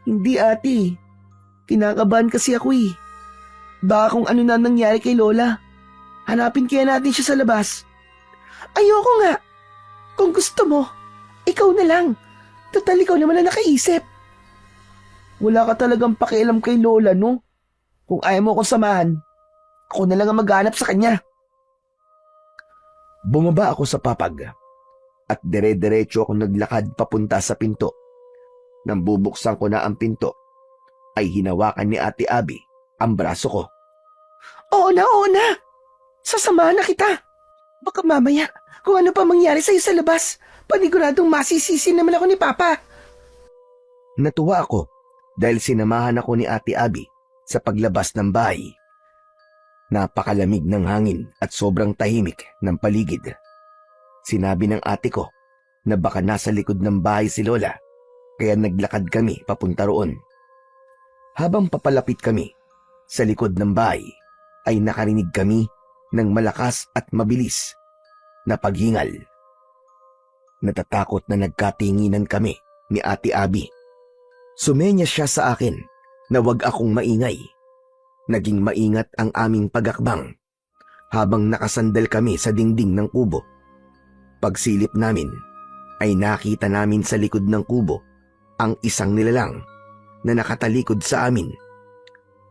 Speaker 1: Hindi, ate. Kinakabahan kasi ako Baka kung ano na nangyari kay Lola. Hanapin kaya natin siya sa labas. Ayoko nga. Kung gusto mo, ikaw na lang. Total, ikaw naman na nakaisip. Wala ka talagang pakialam kay Lola, no? Kung ayaw mo akong samahan, ako na lang ang maghanap sa kanya.
Speaker 2: Bumaba ako sa papag at dire-diretso ako naglakad papunta sa pinto. Nang bubuksan ko na ang pinto, ay hinawakan ni Ate Abby ang braso ko.
Speaker 1: Oo na. Sasamahan na kita. Baka mamaya, kung ano pa mangyari sa'yo sa labas, paniguradong masisisi naman ako ni Papa.
Speaker 2: Natuwa ako dahil sinamahan ako ni Ate Abby sa paglabas ng bahay. Napakalamig ng hangin at sobrang tahimik ng paligid. Sinabi ng ate ko na baka nasa likod ng bahay si Lola, kaya naglakad kami papunta roon. Habang papalapit kami sa likod ng bahay, ay nakarinig kami ng malakas at mabilis na paghingal. Natatakot na nagkatinginan kami ni Ate Abby. Sumenya siya sa akin na wag akong maingay. Naging maingat ang aming pagakbang habang nakasandal kami sa dingding ng kubo. Pagsilip namin ay nakita namin sa likod ng kubo ang isang nilalang na nakatalikod sa amin.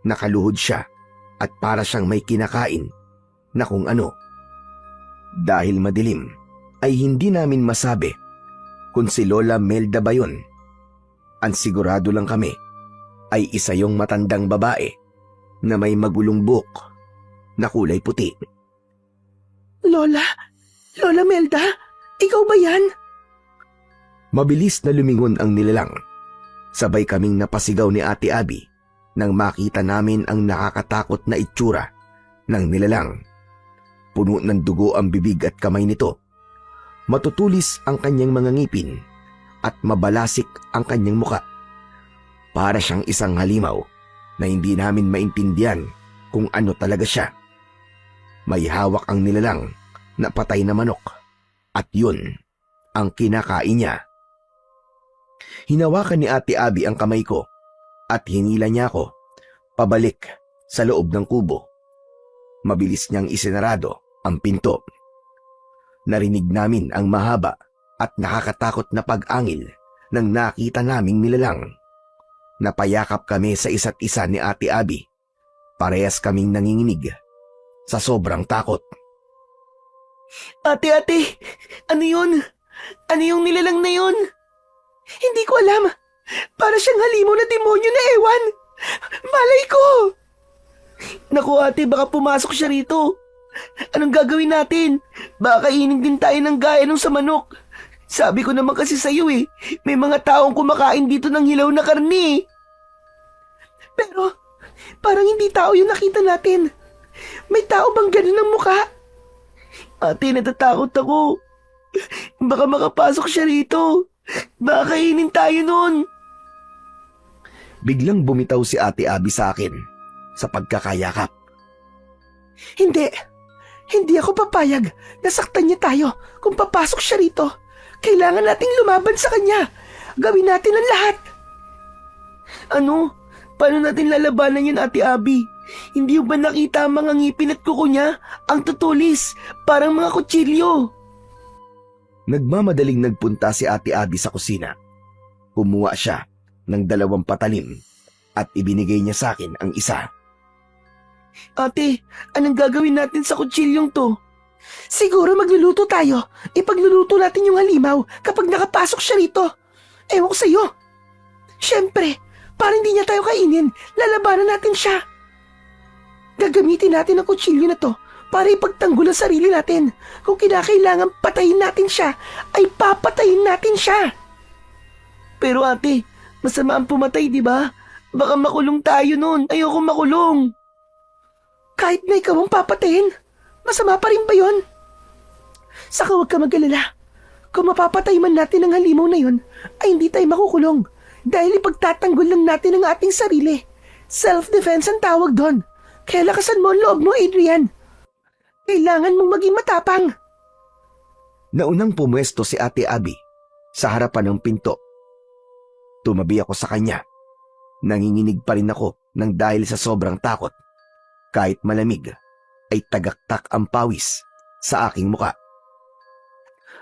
Speaker 2: Nakaluhod siya at para siyang may kinakain na kung ano. Dahil madilim ay hindi namin masabi kung si Lola Melda ba yun. Ang sigurado lang kami ay isa yung matandang babae na may magulong buhok na kulay puti.
Speaker 1: Lola Melda, ikaw ba yan?
Speaker 2: Mabilis na lumingon ang nilalang. Sabay kaming napasigaw ni Ate Abby nang makita namin ang nakakatakot na itsura ng nilalang. Puno ng dugo ang bibig at kamay nito. Matutulis ang kanyang mga ngipin at mabalasik ang kanyang muka. Para siyang isang halimaw na hindi namin maintindihan kung ano talaga siya. May hawak ang nilalang na patay na manok at yun ang kinakain niya. Hinawakan ni Ate Abby ang kamay ko at hinila niya ako pabalik sa loob ng kubo. Mabilis niyang isinarado ang pinto. Narinig namin ang mahaba at nakakatakot na pag-angil nang nakita naming nilalang. Napayakap kami sa isa't isa ni Ate Abby. Parehas kaming nanginginig sa sobrang takot.
Speaker 1: Ate, ano yun? Ano yung nilalang na yun? Hindi ko alam. Para siyang halimaw na demonyo na ewan. Malay ko! Naku ate, baka pumasok siya rito. Anong gagawin natin? Baka kainin din tayo ng gaya nung sa manok. Sabi ko naman kasi sa'yo may mga taong kumakain dito ng hilaw na karni. Pero, parang hindi tao yung nakita natin. May tao bang ganun ang mukha? Ate, natatakot ako. Baka makapasok siya rito. Baka kainin tayo nun.
Speaker 2: Biglang bumitaw si Ate Abby sa akin sa pagkakayakap.
Speaker 1: Hindi ako papayag na saktan niya tayo kung papasok siya rito. Kailangan nating lumaban sa kanya. Gawin natin ang lahat. Ano? Paano natin lalabanan yun, Ate Abby? Hindi ba nakita ang mga ngipin at kuko niya? Ang tutulis, parang mga kutsilyo.
Speaker 2: Nagmamadaling nagpunta si Ate Abby sa kusina. Kumuha siya ng 2 patalim at ibinigay niya sa akin ang isa.
Speaker 1: Ate, anong gagawin natin sa kutsilyong to? Siguro magluluto tayo. Ipagluluto natin yung halimaw kapag nakapasok siya rito. Ewan ko sa'yo. Siyempre, para hindi niya tayo kainin, lalabanan natin siya. Gagamitin natin ang kutsilyo na to para ipagtanggol ang sarili natin. Kung kinakailangan patayin natin siya, ay papatayin natin siya. Pero ate, masama ang pumatay, di ba? Baka makulong tayo nun. Ayoko makulong. Kahit na ikaw ang papatayin, masama pa rin ba yun? Saka huwag ka mag-alala. Kung mapapatay man natin ang halimaw na yun, ay hindi tayo makukulong. Dahil ipagtatanggol lang natin ang ating sarili. Self-defense ang tawag doon. Kaya lakasan mo ang loob mo, Adrian. Kailangan mong maging matapang.
Speaker 2: Naunang pumwesto si Ate Abby sa harapan ng pinto. Tumabi ako sa kanya. Nanginginig pa rin ako nang dahil sa sobrang takot. Kahit malamig, ay tagaktak ang pawis sa aking muka.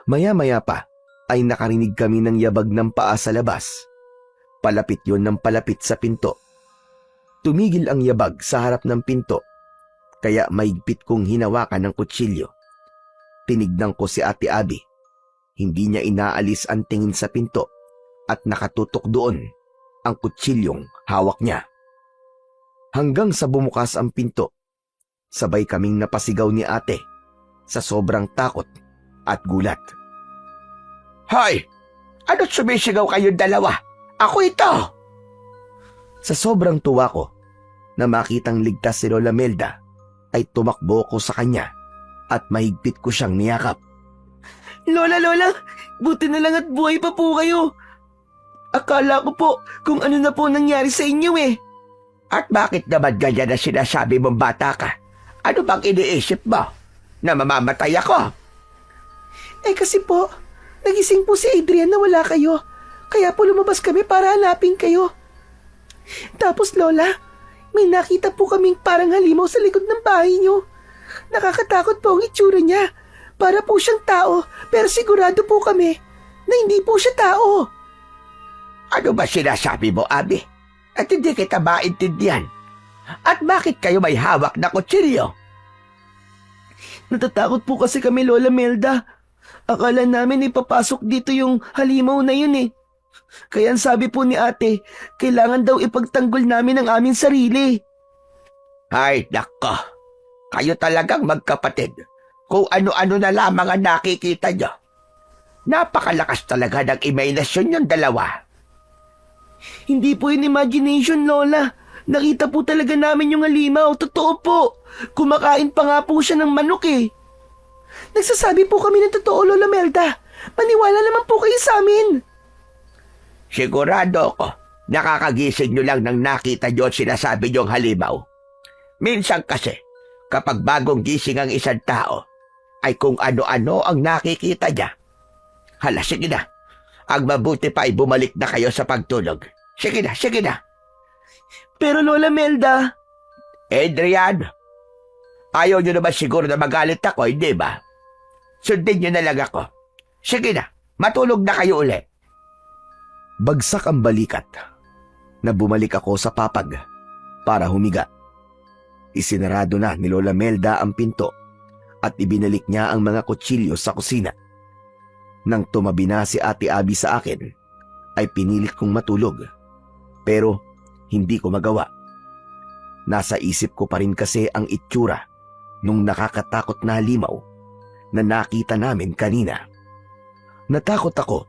Speaker 2: Maya-maya pa ay nakarinig kami ng yabag ng paa sa labas. Palapit yon ng palapit sa pinto. Tumigil ang yabag sa harap ng pinto, kaya maigpit kong hinawakan ng kutsilyo. Tinignan ko si Ate Abby. Hindi niya inaalis ang tingin sa pinto at nakatutok doon ang kutsilyong hawak niya. Hanggang sa bumukas ang pinto, sabay kaming napasigaw ni ate sa sobrang takot at gulat.
Speaker 4: Hoy! Ano't sumisigaw kayong dalawa? Ako ito!
Speaker 2: Sa sobrang tuwa ko na makitang ligtas si Lola Melda, ay tumakbo ko sa kanya at mahigpit ko siyang niyakap.
Speaker 1: Lola, buti na lang at buhay pa po kayo. Akala ko po kung ano na po nangyari sa inyo
Speaker 4: At bakit naman ganyan na sinasabi mong bata ka? Ano bang iniisip mo? Na mamamatay ako?
Speaker 1: Kasi po, nagising po si Adrian na wala kayo. Kaya po lumabas kami para hanapin kayo. Tapos Lola, may nakita po kaming parang halimaw sa likod ng bahay niyo. Nakakatakot po ang itsura niya. Para po siyang tao, pero sigurado po kami na hindi po siya tao.
Speaker 4: Ano ba sinasabi mo, Abi? At hindi kita maintindihan. At bakit kayo may hawak na kutsilyo?
Speaker 1: Natatakot po kasi kami, Lola Melda. Akala namin ipapasok dito yung halimaw na yun eh. Kaya ang sabi po ni ate, kailangan daw ipagtanggol namin ang aming sarili.
Speaker 4: Ay, nako. Kayo talagang magkapatid. Kung ano-ano na lamang ang nakikita nyo. Napakalakas talaga ng imahinasyon yung dalawa.
Speaker 1: Hindi po yun imagination, Lola. Nakita po talaga namin yung halimaw. Totoo po. Kumakain pa nga po siya ng manok eh. Nagsasabi po kami ng totoo, Lola Melda. Maniwala naman po kayo sa amin.
Speaker 4: Sigurado ako, nakakagising nyo lang nang nakita nyo at sinasabi nyong halimaw. Minsan kasi, kapag bagong gising ang isang tao, ay kung ano-ano ang nakikita niya. Hala, sige na. Ang mabuti pa ay bumalik na kayo sa pagtulog. Sige na, sige na.
Speaker 1: Pero Lola Melda,
Speaker 4: Adrian, ayaw nyo naman siguro na magalit ako, hindi ba? Sundin nyo na lang ako. Sige na, matulog na kayo uli.
Speaker 2: Bagsak ang balikat na bumalik ako sa papag para humiga. Isinarado na ni Lola Melda ang pinto at ibinalik niya ang mga kutsilyo sa kusina. Nang tumabi na si Ate Abby sa akin, ay pinilit kong matulog. Pero hindi ko magawa. Nasa isip ko pa rin kasi ang itsura nung nakakatakot na halimaw na nakita namin kanina. Natakot ako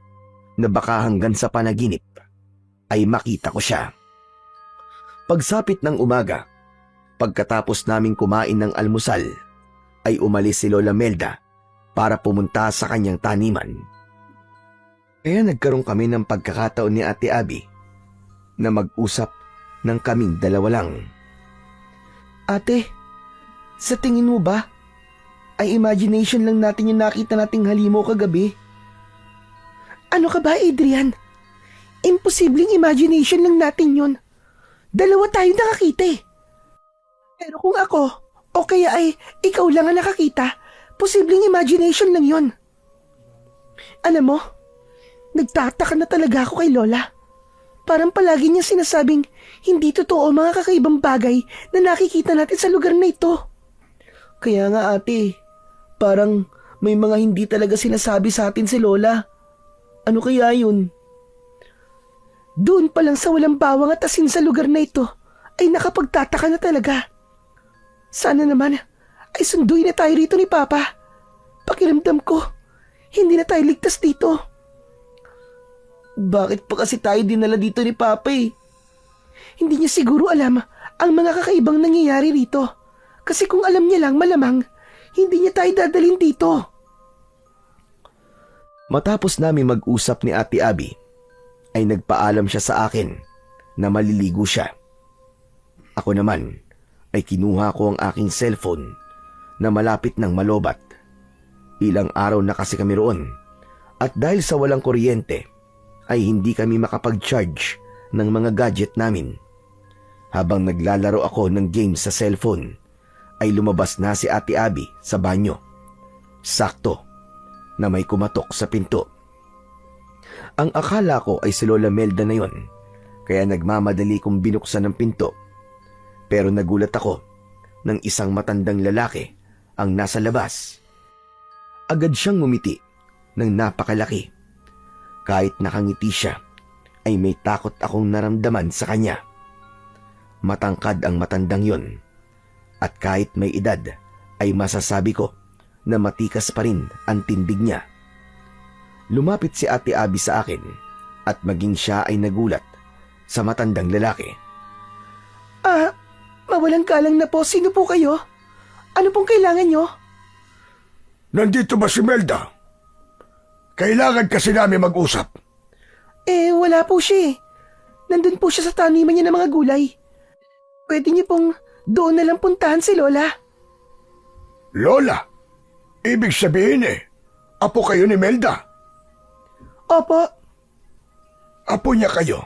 Speaker 2: na baka hanggang sa panaginip ay makita ko siya. Pagsapit ng umaga, pagkatapos naming kumain ng almusal, ay umalis si Lola Melda para pumunta sa kanyang taniman. Kaya nagkaroon kami ng pagkakataon ni Ate Abby na mag-usap ng kaming dalawa lang.
Speaker 1: ate, sa tingin mo ba, ay imagination lang natin yung nakita nating halimaw kagabi? Ano ka ba, Adrian? Imposibleng imagination lang natin yun. Dalawa tayo nakakita eh. Pero kung ako, o kaya ay ikaw lang ang nakakita, posibleng imagination lang yun. Alam mo, nagtataka na talaga ako kay Lola. Parang palagi niya sinasabing hindi totoo ang mga kakaibang bagay na nakikita natin sa lugar na ito. Kaya nga ate, parang may mga hindi talaga sinasabi sa atin si Lola. Ano kaya yun? Doon pa lang sa walang bawang at asin sa lugar na ito ay nakapagtataka na talaga. Sana naman ay sunduin na tayo rito ni Papa. Pakiramdam ko, hindi na tayo ligtas dito. Bakit pa kasi tayo dinala dito ni Papa eh? Hindi niya siguro alam ang mga kakaibang nangyayari rito. Kasi kung alam niya lang malamang, hindi niya tayo dadalhin dito.
Speaker 2: Matapos namin mag-usap ni Ate Abby, ay nagpaalam siya sa akin na maliligo siya. Ako naman ay kinuha ko ang aking cellphone na malapit ng malobat. Ilang araw na kasi kami roon at dahil sa walang kuryente ay hindi kami makapag-charge ng mga gadget namin. Habang naglalaro ako ng games sa cellphone ay lumabas na si Ate Abby sa banyo. Sakto na may kumatok sa pinto. Ang akala ko ay si Lola Melda na yon, kaya nagmamadali kong binuksan ang pinto. Pero nagulat ako nang isang matandang lalaki ang nasa labas. Agad siyang ngumiti ng napakalaki. Kahit nakangiti siya, ay may takot akong naramdaman sa kanya. Matangkad ang matandang yon, at kahit may edad, ay masasabi ko na matikas pa rin ang tindig niya. Lumapit si Ate Abby sa akin at maging siya ay nagulat sa matandang lalaki.
Speaker 1: Mawalang galang na po. Sino po kayo? Ano pong kailangan nyo?
Speaker 3: Nandito ba si Melda? Kailangan kasi namin mag-usap.
Speaker 1: Wala po siya eh. Nandun po siya sa taniman niya ng mga gulay. Pwede niyo pong doon na lang puntahan si Lola.
Speaker 3: Lola? Ibig sabihin apo kayo ni Melda.
Speaker 1: Opo.
Speaker 3: Apo niya kayo.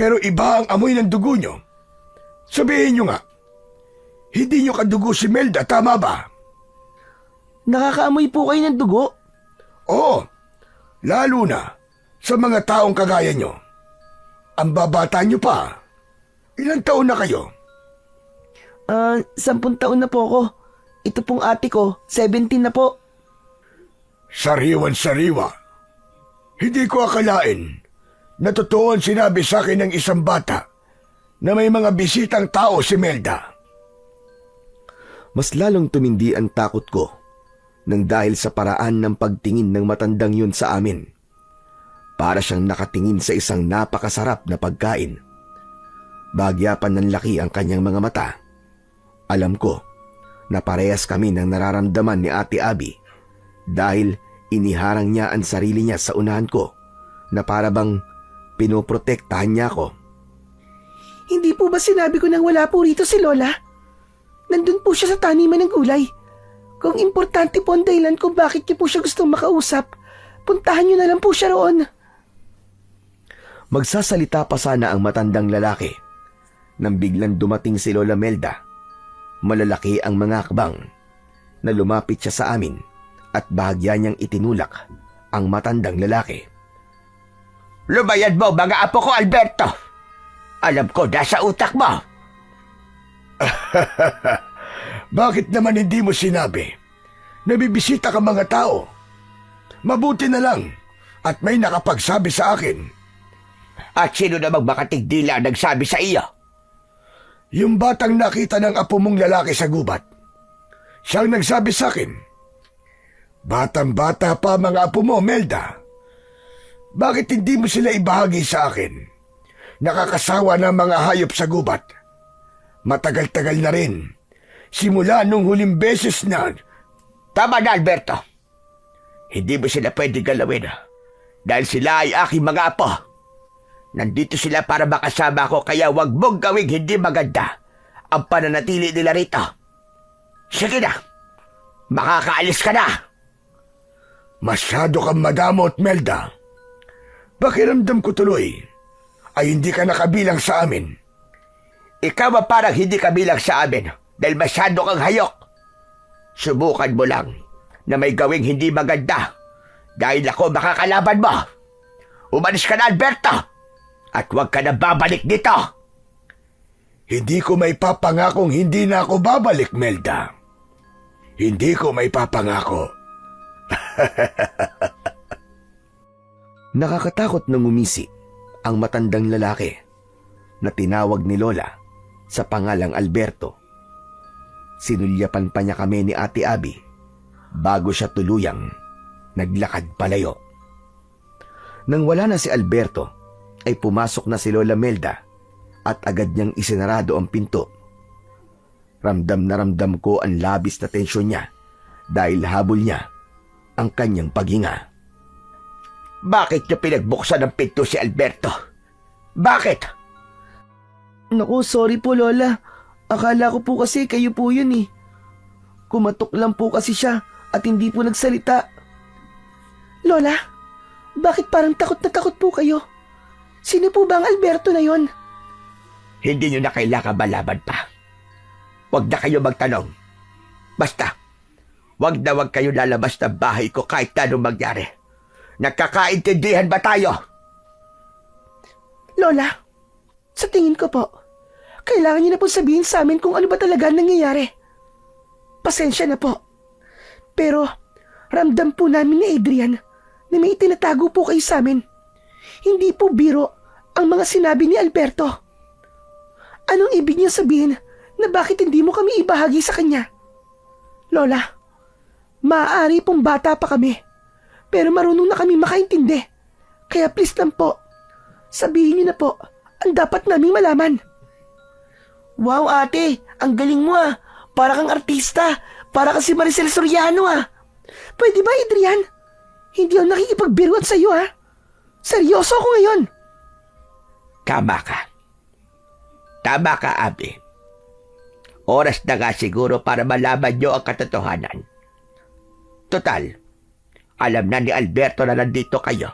Speaker 3: Pero iba ang amoy ng dugo niyo. Sabihin niyo nga, hindi niyo kadugo si Melda, tama ba?
Speaker 1: Nakakaamoy po kayo ng dugo?
Speaker 3: Oo, lalo na sa mga taong kagaya niyo. Ang babata niyo pa. Ilang taon na kayo?
Speaker 1: 10 taon na po ako. Ito pong ate ko, 17 na po.
Speaker 3: Sariwan-sariwa. Hindi ko akalain na totoo ang sinabi sa akin ng isang bata na may mga bisitang tao si Melda.
Speaker 2: Mas lalong tumindi ang takot ko nang dahil sa paraan ng pagtingin ng matandang yun sa amin. Para siyang nakatingin sa isang napakasarap na pagkain. Bagyapan ng laki ang kanyang mga mata. Alam ko na parehas kami ng nararamdaman ni Ate Abby dahil iniharang niya ang sarili niya sa unahan ko na para bang pinoprotektahan niya ako.
Speaker 1: Hindi po ba sinabi ko nang wala po rito si Lola? Nandun po siya sa taniman ng gulay. Kung importante po ang dahilan kung bakit niyo po siya gustong makausap, puntahan niyo na lang po siya roon.
Speaker 2: Magsasalita pa sana ang matandang lalaki nang biglang dumating si Lola Melda. Malalaki ang mga akbang na lumapit siya sa amin at bahagya niyang itinulak ang matandang lalaki.
Speaker 4: Lumayad mo, mga apo ko, Alberto! Alam ko, nasa utak mo!
Speaker 3: Bakit naman hindi mo sinabi? Nabibisita ka mga tao. Mabuti na lang at may nakapagsabi sa akin.
Speaker 4: At sino namang makatigdila ang nagsabi sa iyo?
Speaker 3: Yung batang nakita ng apo mong lalaki sa gubat. Siyang nagsabi sa akin. Batang-bata pa mga apo mo, Melda. Bakit hindi mo sila ibahagi sa akin? Nakakasawa ng mga hayop sa gubat. Matagal-tagal na rin. Simula nung huling beses na...
Speaker 4: Tama na, Alberto. Hindi mo sila pwede galawin dahil sila ay aking mga apo. Nandito sila para makasama ko kaya wag mong gawing hindi maganda ang pananatili nila rito. Sige na, makakaalis ka na.
Speaker 3: Masyado kang madamot, Melda. Pakiramdam ko tuloy ay hindi ka nakabilang sa amin.
Speaker 4: Ikaw ba parang hindi kabilang sa amin dahil masyado kang hayok? Subukan mo lang na may gawing hindi maganda dahil ako makakalaban mo. Umalis ka na, Alberto! At huwag ka na babalik dito!
Speaker 3: Hindi ko may papangakong hindi na ako babalik, Melda. Hindi ko may papangako.
Speaker 2: Nakakatakot nang umisi ang matandang lalaki na tinawag ni Lola sa pangalang Alberto. Sinulyapan pa niya kami ni Ate Abby bago siya tuluyang naglakad palayo. Nang wala na si Alberto, ay pumasok na si Lola Melda at agad niyang isinarado ang pinto. Ramdam na ramdam ko ang labis na tensyon niya dahil habol niya ang kanyang paghinga.
Speaker 4: Bakit niyo pinagbuksan ng pinto si Alberto? Bakit?
Speaker 1: Naku, sorry po Lola. Akala ko po kasi kayo po yun eh. Kumatok lang po kasi siya at hindi po nagsalita. Lola, bakit parang takot na takot po kayo? Sino po ba ang Alberto na yon?
Speaker 4: Hindi niyo na kailangan malaban pa. Huwag na kayo magtanong. Basta, huwag na huwag kayo lalabas ng bahay ko kahit anong mangyari. Nagkakaintindihan ba tayo?
Speaker 1: Lola, sa tingin ko po, kailangan niyo na po sabihin sa amin kung ano ba talaga nangyayari. Pasensya na po. Pero, ramdam po namin ni Adrian na may itinatago po kayo sa amin. Hindi po biro ang mga sinabi ni Alberto. Anong ibig niya sabihin na bakit hindi mo kami ibahagi sa kanya? Lola, maaari pong bata pa kami, pero marunong na kami makaintindi. Kaya please lang po, sabihin niyo na po ang dapat naming malaman. Wow ate, ang galing mo ah. Para kang artista, para kang si Maricel Soriano ah. Pwede ba Adrian? Hindi ako nakikipagbiruan sa iyo ah. Seryoso ako ngayon.
Speaker 4: Tama ka. Tama ka, Abby. Oras na nga siguro para malaman niyo ang katotohanan. Total, alam na ni Alberto na nandito kayo.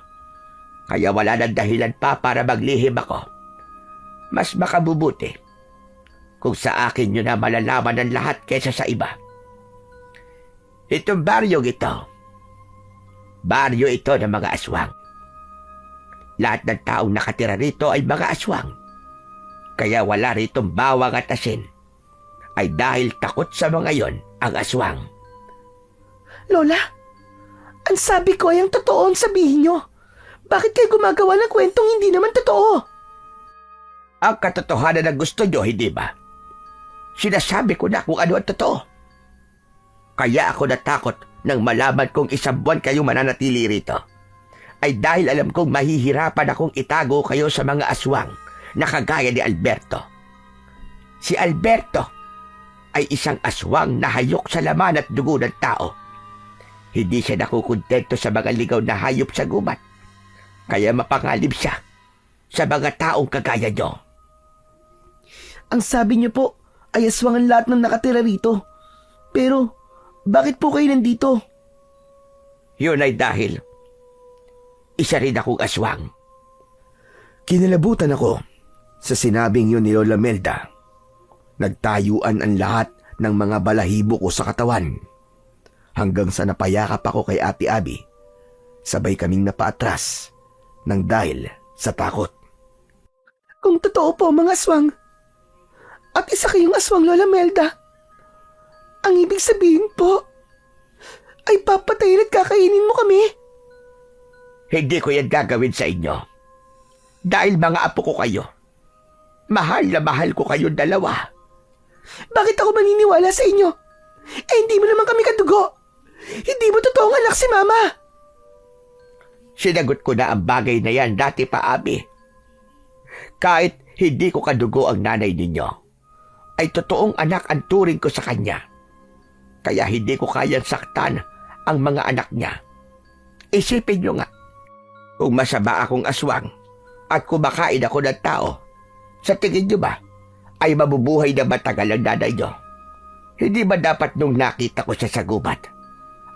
Speaker 4: Kaya wala nang dahilan pa para maglihim ako. Mas makabubuti kung sa akin nyo na malalaman ng lahat kaysa sa iba. Itong baryo ito ng mga aswang. Lahat ng taong nakatira rito ay mga aswang. Kaya wala ritong bawang at asin. Ay dahil takot sa mga yon ang aswang.
Speaker 1: Lola, ang sabi ko ay ang totoo ang sabihin nyo. Bakit kayo gumagawa ng kwentong hindi naman totoo?
Speaker 4: Ang katotohanan na gusto nyo, hindi ba? Sinasabi ko na kung ano ang totoo. Kaya ako natakot nang malaman kong 1 buwan kayong mananatili rito. Ay dahil alam kong mahihirapan akong itago kayo sa mga aswang na kagaya ni Alberto. Si Alberto ay isang aswang na hayok sa laman at dugo ng tao. Hindi siya nakukontento sa mga ligaw na hayop sa gubat. Kaya mapangalib siya sa mga taong kagaya nyo.
Speaker 1: Ang sabi niyo po ay aswang ang lahat ng nakatira rito. Pero, bakit po kayo nandito?
Speaker 4: Yun ay dahil isa rin akong aswang.
Speaker 2: Kinalabutan ako sa sinabing yun ni Lola Melda. Nagtayuan ang lahat ng mga balahibo ko sa katawan. Hanggang sa napayakap ako kay Ate Abby. Sabay kaming napaatras nang dahil sa takot.
Speaker 1: Kung totoo po mga aswang, at isa kayong aswang, Lola Melda, ang ibig sabihin po ay papatayin at kakainin mo kami.
Speaker 4: Hindi ko yan gagawin sa inyo. Dahil mga apo ko kayo. Mahal na mahal ko kayong dalawa.
Speaker 1: Bakit ako maniniwala sa inyo? Eh hindi mo naman kami kadugo. Hindi mo totoong anak si Mama.
Speaker 4: Sinagot ko na ang bagay na yan dati pa, Abby. Kahit hindi ko kadugo ang nanay ninyo, ay totoong anak ang turing ko sa kanya. Kaya hindi ko kayang saktan ang mga anak niya. Isipin nyo nga, kung masama akong aswang at kumakain ako ng tao, sa tingin nyo ba ay mabubuhay na matagal ang nanay nyo? Hindi ba dapat nung nakita ko siya sa gubat,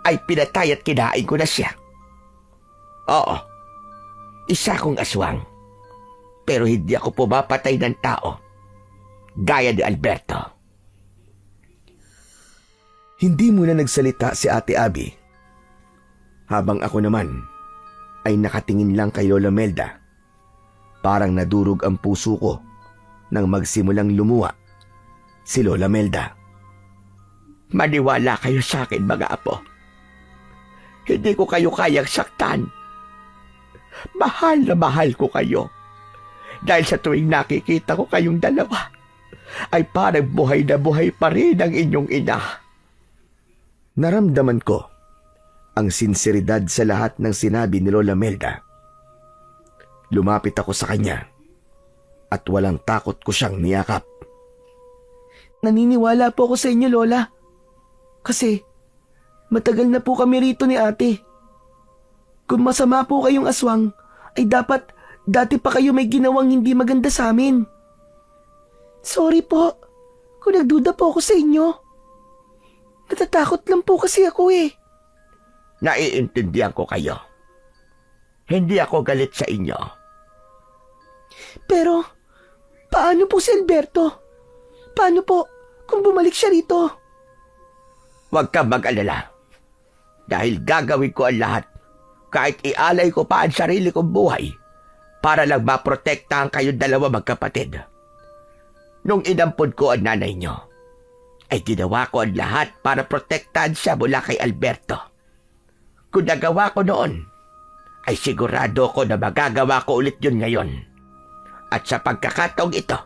Speaker 4: ay pinatay at kinain ko na siya? Oo, isa akong aswang. Pero hindi ako pumapatay ng tao, gaya ni Alberto.
Speaker 2: Hindi muna nagsalita si Ate Abby. Habang ako naman ay nakatingin lang kay Lola Melda. Parang nadurog ang puso ko nang magsimulang lumuwa si Lola Melda.
Speaker 4: Maniwala kayo sa akin, mga apo. Hindi ko kayo kayang saktan. Mahal na mahal ko kayo. Dahil sa tuwing nakikita ko kayong dalawa, ay parang buhay na buhay pa rin ang inyong ina.
Speaker 2: Naramdaman ko ang sinseridad sa lahat ng sinabi ni Lola Melda. Lumapit ako sa kanya at walang takot ko siyang niyakap.
Speaker 1: Naniniwala po ako sa inyo, Lola. Kasi matagal na po kami rito ni Ate. Kung masama po kayong aswang, ay dapat dati pa kayo may ginawang hindi maganda sa amin. Sorry po kung nagduda po ako sa inyo. Natatakot lang po kasi ako eh.
Speaker 4: Naiintindihan ko kayo. Hindi ako galit sa inyo.
Speaker 1: Pero, paano po si Alberto? Paano po kung bumalik siya rito?
Speaker 4: Huwag kang mag-alala. Dahil gagawin ko ang lahat, kahit ialay ko pa ang sarili kong buhay, para lang maprotektahan kayong dalawa magkapatid. Nung inampun ko ang nanay nyo, ay ginawa ko ang lahat para protektahan siya mula kay Alberto. Kung nagawa ko noon, ay sigurado ko na magagawa ko ulit yun ngayon. At sa pagkakataong ito,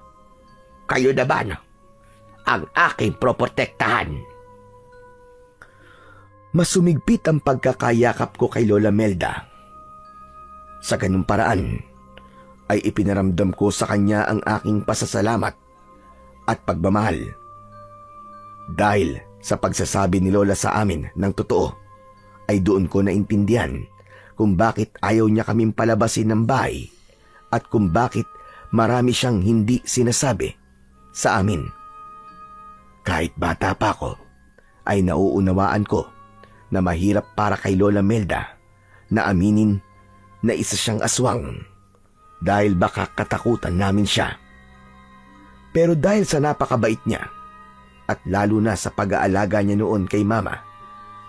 Speaker 4: kayo naman ang aking proprotektahan.
Speaker 2: Masumigpit ang pagkakayakap ko kay Lola Melda. Sa ganung paraan, ay ipinaramdam ko sa kanya ang aking pasasalamat at pagmamahal. Dahil sa pagsasabi ni Lola sa amin ng totoo, ay doon ko naintindihan kung bakit ayaw niya kaming palabasin ng bahay at kung bakit marami siyang hindi sinasabi sa amin. Kahit bata pa ako, ay nauunawaan ko na mahirap para kay Lola Melda na aminin na isa siyang aswang dahil baka katakutan namin siya. Pero dahil sa napakabait niya at lalo na sa pag-aalaga niya noon kay Mama,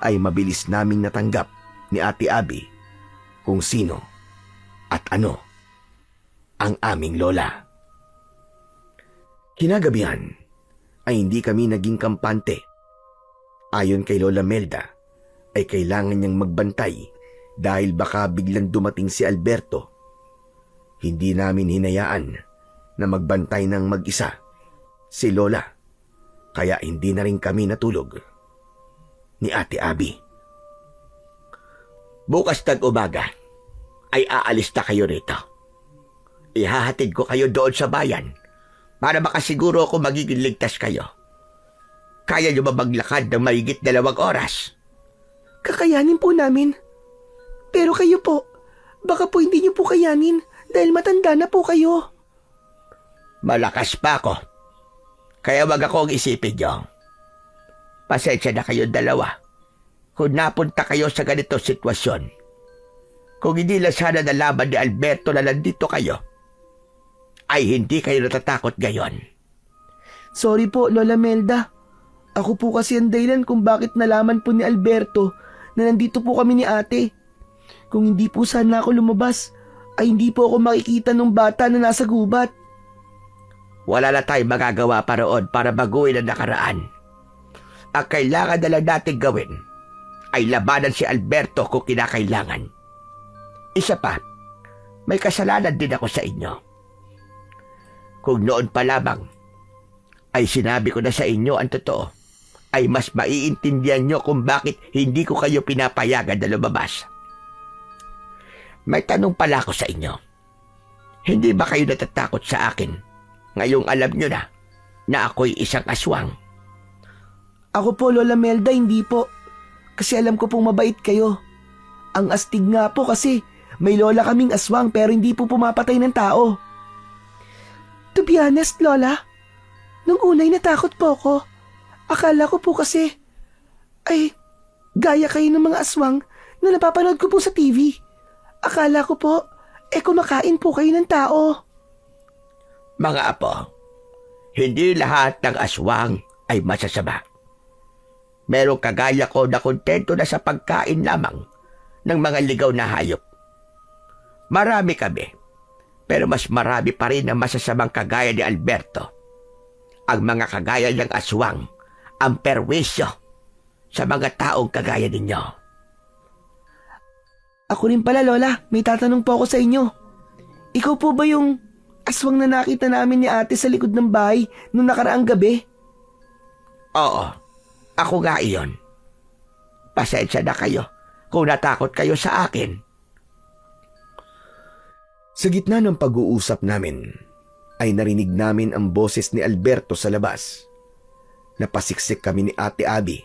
Speaker 2: ay mabilis naming natanggap ni Ate Abby kung sino at ano ang aming lola. Kinagabihan ay hindi kami naging kampante. Ayon kay Lola Melda, ay kailangan niyang magbantay dahil baka biglang dumating si Alberto. Hindi namin hinayaan na magbantay ng mag-isa si Lola, kaya hindi na rin kami natulog ni Ate Abby.
Speaker 4: Bukas umaga ay aalis na kayo rito. Ihahatid ko kayo doon sa bayan para makasiguro ako magiging ligtas kayo. Kaya niyo ba maglakad ng mahigit 2 oras?
Speaker 1: Kakayanin po namin. Pero kayo po, baka po hindi niyo po kayanin dahil matanda na po kayo.
Speaker 4: Malakas pa ako. Kaya wag akong isipin niyo. Pasensya na kayo 2 kung napunta kayo sa ganitong sitwasyon. Kung hindi lang sana nalaman ni Alberto na nandito kayo, ay hindi kayo natatakot ngayon.
Speaker 1: Sorry po, Lola Melda. Ako po kasi ang dahilan kung bakit nalaman po ni Alberto na nandito po kami ni ate. Kung hindi po sana ako lumabas, ay hindi po ako makikita ng bata na nasa gubat.
Speaker 4: Wala na tayong magagawa pa roon para baguhin ang nakaraan. Ang kailangan na lang natin gawin ay labanan si Alberto kung kinakailangan. Isa pa, may kasalanan din ako sa inyo. Kung noon pa lamang ay sinabi ko na sa inyo ang totoo, ay mas maiintindihan nyo kung bakit hindi ko kayo pinapayagan na lumabas. May tanong pala ako sa inyo. Hindi ba kayo natatakot sa akin ngayong alam nyo na ako'y isang aswang?
Speaker 1: Ako po, Lola Melda, hindi po. Kasi alam ko pong mabait kayo. Ang astig nga po kasi may lola kaming aswang pero hindi po pumapatay ng tao. To be honest, Lola, nung unay natakot po ako. Akala ko po kasi, ay, gaya kayo ng mga aswang na napapanood ko po sa TV. Akala ko po, kumakain po kayo ng tao.
Speaker 4: Mga apo, hindi lahat ng aswang ay masasama. Merong kagaya ko na kontento na sa pagkain lamang ng mga ligaw na hayop. Marami kami, pero mas marami pa rin ang masasamang kagaya ni Alberto. Ang mga kagaya ng aswang ang perwisyo sa mga taong kagaya ninyo.
Speaker 1: Ako rin pala, Lola, may tatanong po ako sa inyo. Ikaw po ba yung aswang na nakita namin ni ate sa likod ng bahay nung nakaraang gabi?
Speaker 4: Oo, ako nga iyon. Pasensya na kayo kung natakot kayo sa akin.
Speaker 2: Sa gitna ng pag-uusap namin, ay narinig namin ang boses ni Alberto sa labas. Napasiksik kami ni Ate Abby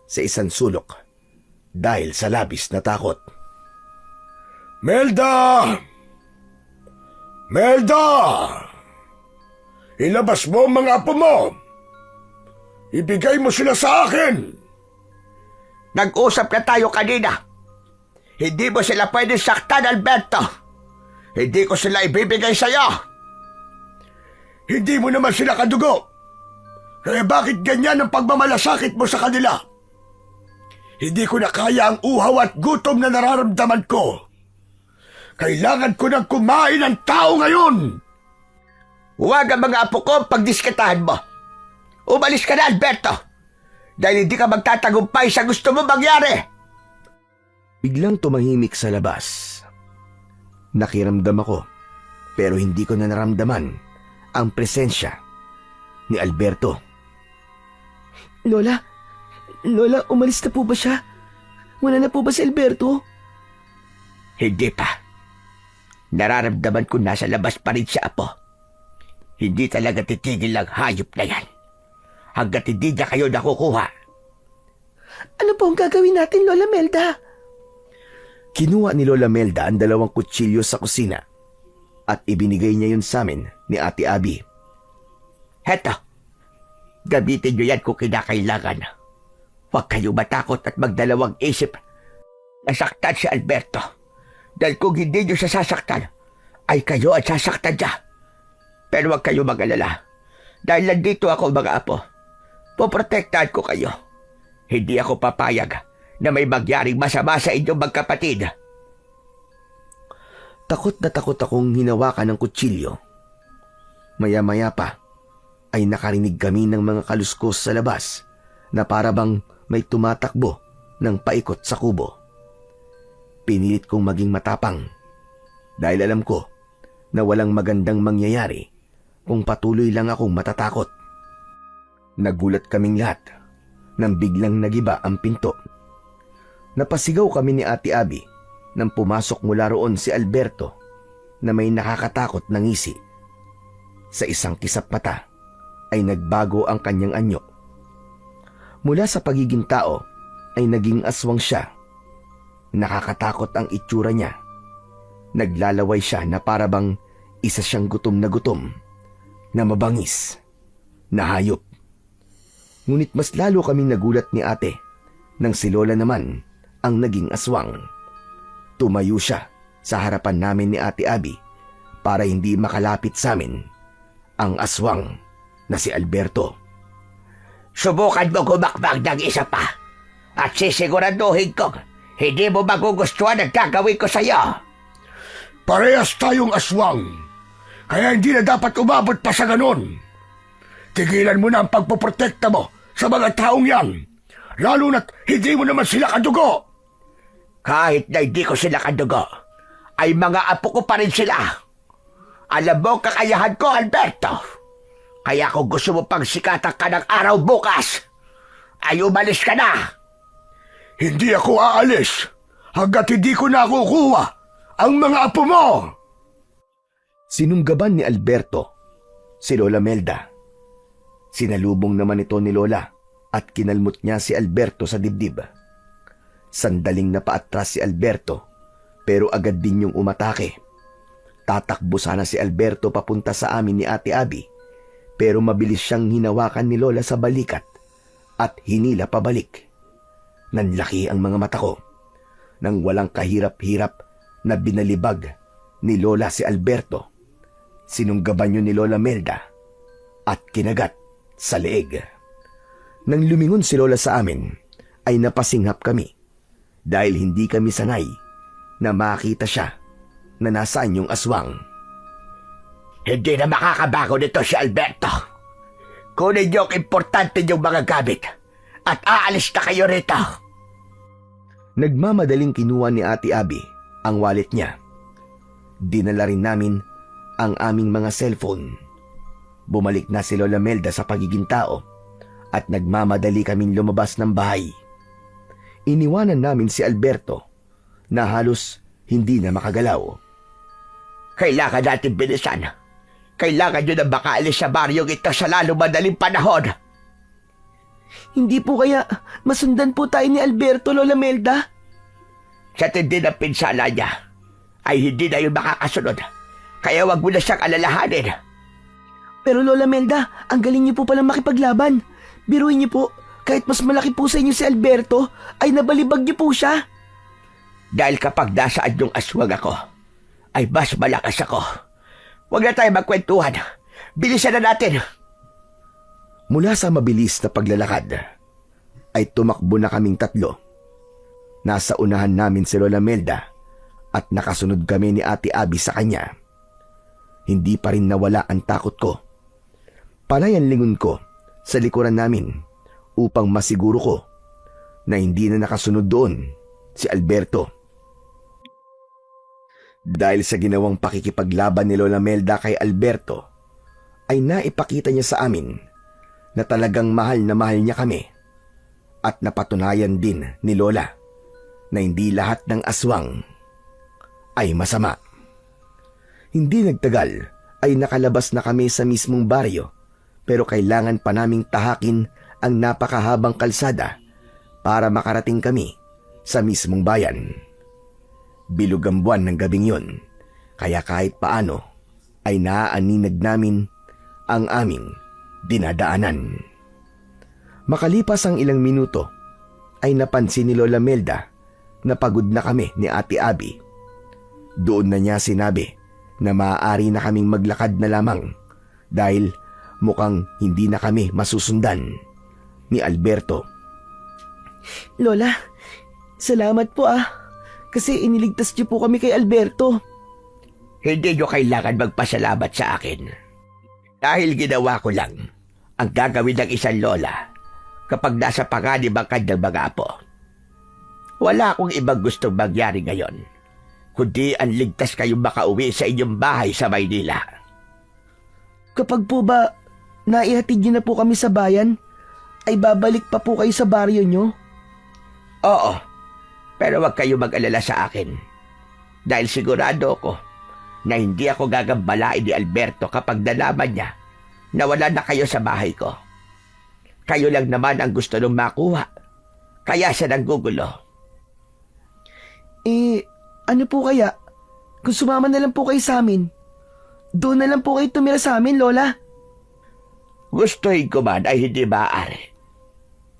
Speaker 2: sa isang sulok dahil sa labis na takot.
Speaker 3: Melda! Melda! Ilabas mo ang mga apo mo! Ibigay mo sila sa akin!
Speaker 4: Nag-usap na tayo kanina. Hindi mo sila pwede saktan, Alberto. Hindi ko sila ibibigay sa'yo.
Speaker 3: Hindi mo naman sila kadugo. Kaya bakit ganyan ang pagmamalasakit mo sa kanila? Hindi ko na kaya ang uhaw at gutom na nararamdaman ko. Kailangan ko nang kumain ng tao ngayon!
Speaker 4: Huwag ang mga apo ko pagdiskitahan mo. Umalis ka na, Alberto. Dahil hindi ka magtatagumpay sa gusto mo mangyari.
Speaker 2: Biglang tumahimik sa labas. Nakiramdam ako, pero hindi ko na naramdaman ang presensya ni Alberto.
Speaker 1: Lola, umalis na po ba siya? Wala na po ba si Alberto?
Speaker 4: Hindi pa. Nararamdaman ko nasa labas pa rin siya, apo. Hindi talaga titigil ang hayop na yan. Hanggat hindi niya kayo nakukuha.
Speaker 1: Ano po ang gagawin natin, Lola Melda?
Speaker 2: Kinuha ni Lola Melda ang 2 kutsilyo sa kusina at ibinigay niya yun sa amin ni Ate Abby.
Speaker 4: Heto, gamitin niyo yan kung kinakailangan. Huwag kayo matakot at magdalawang isip. Nasaktan si Alberto. Dahil kung hindi niyo siya sasaktan, ay kayo at sasaktan niya. Pero huwag kayo mag-alala. Dahil nandito ako, mga apo. Poprotektahan ko kayo. Hindi ako papayag na may magyaring masama sa inyong magkapatid.
Speaker 2: Takot na takot akong hinawakan ng kutsilyo. Maya-maya pa ay nakarinig kami ng mga kaluskos sa labas na parabang may tumatakbo ng paikot sa kubo. Pinilit kong maging matapang dahil alam ko na walang magandang mangyayari kung patuloy lang akong matatakot. Nagulat kaming lahat nang biglang nagiba ang pinto. Napasigaw kami ni Ate Abby nang pumasok mula roon si Alberto na may nakakatakot na ngisi. Sa isang kisap mata ay nagbago ang kanyang anyo. Mula sa pagiging tao ay naging aswang siya. Nakakatakot ang itsura niya. Naglalaway siya na parabang isa siyang gutom na mabangis, na hayop. Ngunit mas lalo kaming nagulat ni ate nang si Lola naman ang naging aswang. Tumayo siya sa harapan namin ni Ate Abby para hindi makalapit sa amin ang aswang na si Alberto.
Speaker 4: Subukan mo kumakbang ng isa pa at sisiguraduhin kong hindi mo magugustuhan ang gagawin ko sa'yo.
Speaker 3: Parehas tayong aswang, kaya hindi na dapat umabot pa sa ganun. Tigilan mo na ang pagpoprotekta mo sa mga taong yan, lalo na't hindi mo naman sila kadugo.
Speaker 4: Kahit na hindi ko sila kadugo, ay mga apo ko pa rin sila. Alam mo kakayahan ko, Alberto. Kaya kung gusto mo pang sikatan ka ng araw bukas, ay umalis ka na.
Speaker 3: Hindi ako aalis hanggat hindi ko nakukuha ang mga apo mo.
Speaker 2: Sinunggaban ni Alberto si Lola Melda. Sinalubong naman ito ni Lola at kinalmot niya si Alberto sa dibdib. Sandaling napaatras si Alberto pero agad din yung umatake. Tatakbo sana si Alberto papunta sa amin ni Ate Abby pero mabilis siyang hinawakan ni Lola sa balikat at hinila pabalik. Nanlaki ang mga mata ko nang walang kahirap-hirap na binalibag ni Lola si Alberto. Sinunggaban yun ni Lola Melda at kinagat sa leeg. Nang lumingon si Lola sa amin ay napasinghap kami dahil hindi kami sanay na makita siya na nasaan yung aswang.
Speaker 4: Hindi na makakabago nito si Alberto. Kunin niyo ang importante niyong mga gamit at aalis na kayo rito.
Speaker 2: Nagmamadaling kinuha ni Ate Abby ang wallet niya. Dinala rin namin ang aming mga cellphone. Bumalik na si Lola Melda sa pagiging tao at nagmamadali kaming lumabas ng bahay. Iniwanan namin si Alberto na halos hindi na makagalaw.
Speaker 4: Kailangan natin bilisan. Kailangan nyo na makaalis sa baryong ito sa lalo madaling panahon.
Speaker 1: Hindi po kaya masundan po tayo ni Alberto, Lola Melda?
Speaker 4: Sa tindi ng pinsala niya, ay hindi na yun makakasunod. Kaya wag mo na siyang alalahanin.
Speaker 1: Pero Lola Melda, ang galing niyo po palang makipaglaban. Biruin niyo po, kahit mas malaki po sa inyo si Alberto, ay nabalibag niyo po siya.
Speaker 4: Dahil kapag nasaan yung aswang ako, ay mas malakas ako. Huwag na tayo magkwentuhan. Bilisan na natin.
Speaker 2: Mula sa mabilis na paglalakad, ay tumakbo na kaming tatlo. Nasa unahan namin si Lola Melda at nakasunod kami ni Ate Abby sa kanya. Hindi pa rin nawala ang takot ko. Panay ang lingon ko sa likuran namin upang masiguro ko na hindi na nakasunod doon si Alberto. Dahil sa ginawang pakikipaglaban ni Lola Melda kay Alberto, ay naipakita niya sa amin na talagang mahal na mahal niya kami at napatunayan din ni Lola na hindi lahat ng aswang ay masama. Hindi nagtagal ay nakalabas na kami sa mismong baryo pero kailangan pa naming tahakin ang napakahabang kalsada para makarating kami sa mismong bayan. Bilog ang buwan ng gabing yon, kaya kahit paano ay naaaninag namin ang aming dinadaanan. Makalipas ang ilang minuto ay napansin ni Lola Melda na pagod na kami ni Ate Abby. Doon na niya sinabi na maaari na kaming maglakad na lamang dahil mukhang hindi na kami masusundan ni Alberto.
Speaker 1: Lola, salamat po kasi iniligtas niyo po kami kay Alberto.
Speaker 4: Hindi nyo kailangan magpasalamat sa akin. Dahil ginawa ko lang ang gagawin ng isang lola kapag nasa panganib ang kanyang mga apo. Wala akong ibang gustong mangyari ngayon, kundi ang ligtas kayong makauwi sa inyong bahay sa Maynila.
Speaker 1: Kapag po ba naihatid niyo na po kami sa bayan, ay babalik pa po kayo sa baryo niyo?
Speaker 4: Oo, pero huwag kayo mag-alala sa akin. Dahil sigurado ko na hindi ako gagambalain ni Alberto kapag nalaman niya na wala na kayo sa bahay ko. Kayo lang naman ang gusto nung makuha, kaya siya nanggugulo.
Speaker 1: Ano po kaya? Kung sumama na lang po kayo sa amin, doon na lang po kayo tumira sa amin, Lola.
Speaker 4: Gustuhin ko man ay hindi maaari.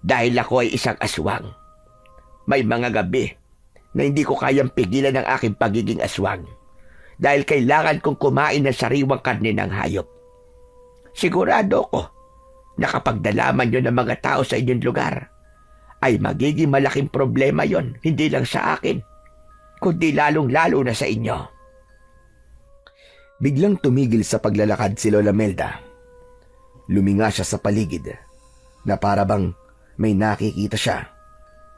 Speaker 4: Dahil ako ay isang aswang. May mga gabi na hindi ko kayang pigilan ang aking pagiging aswang dahil kailangan kong kumain ng sariwang karne ng hayop. Sigurado ko na kapag nalaman nyo ng mga tao sa inyong lugar, ay magiging malaking problema yon, hindi lang sa akin, kundi lalong-lalo na sa inyo.
Speaker 2: Biglang tumigil sa paglalakad si Lola Melda. Luminga siya sa paligid na para bang may nakikita siya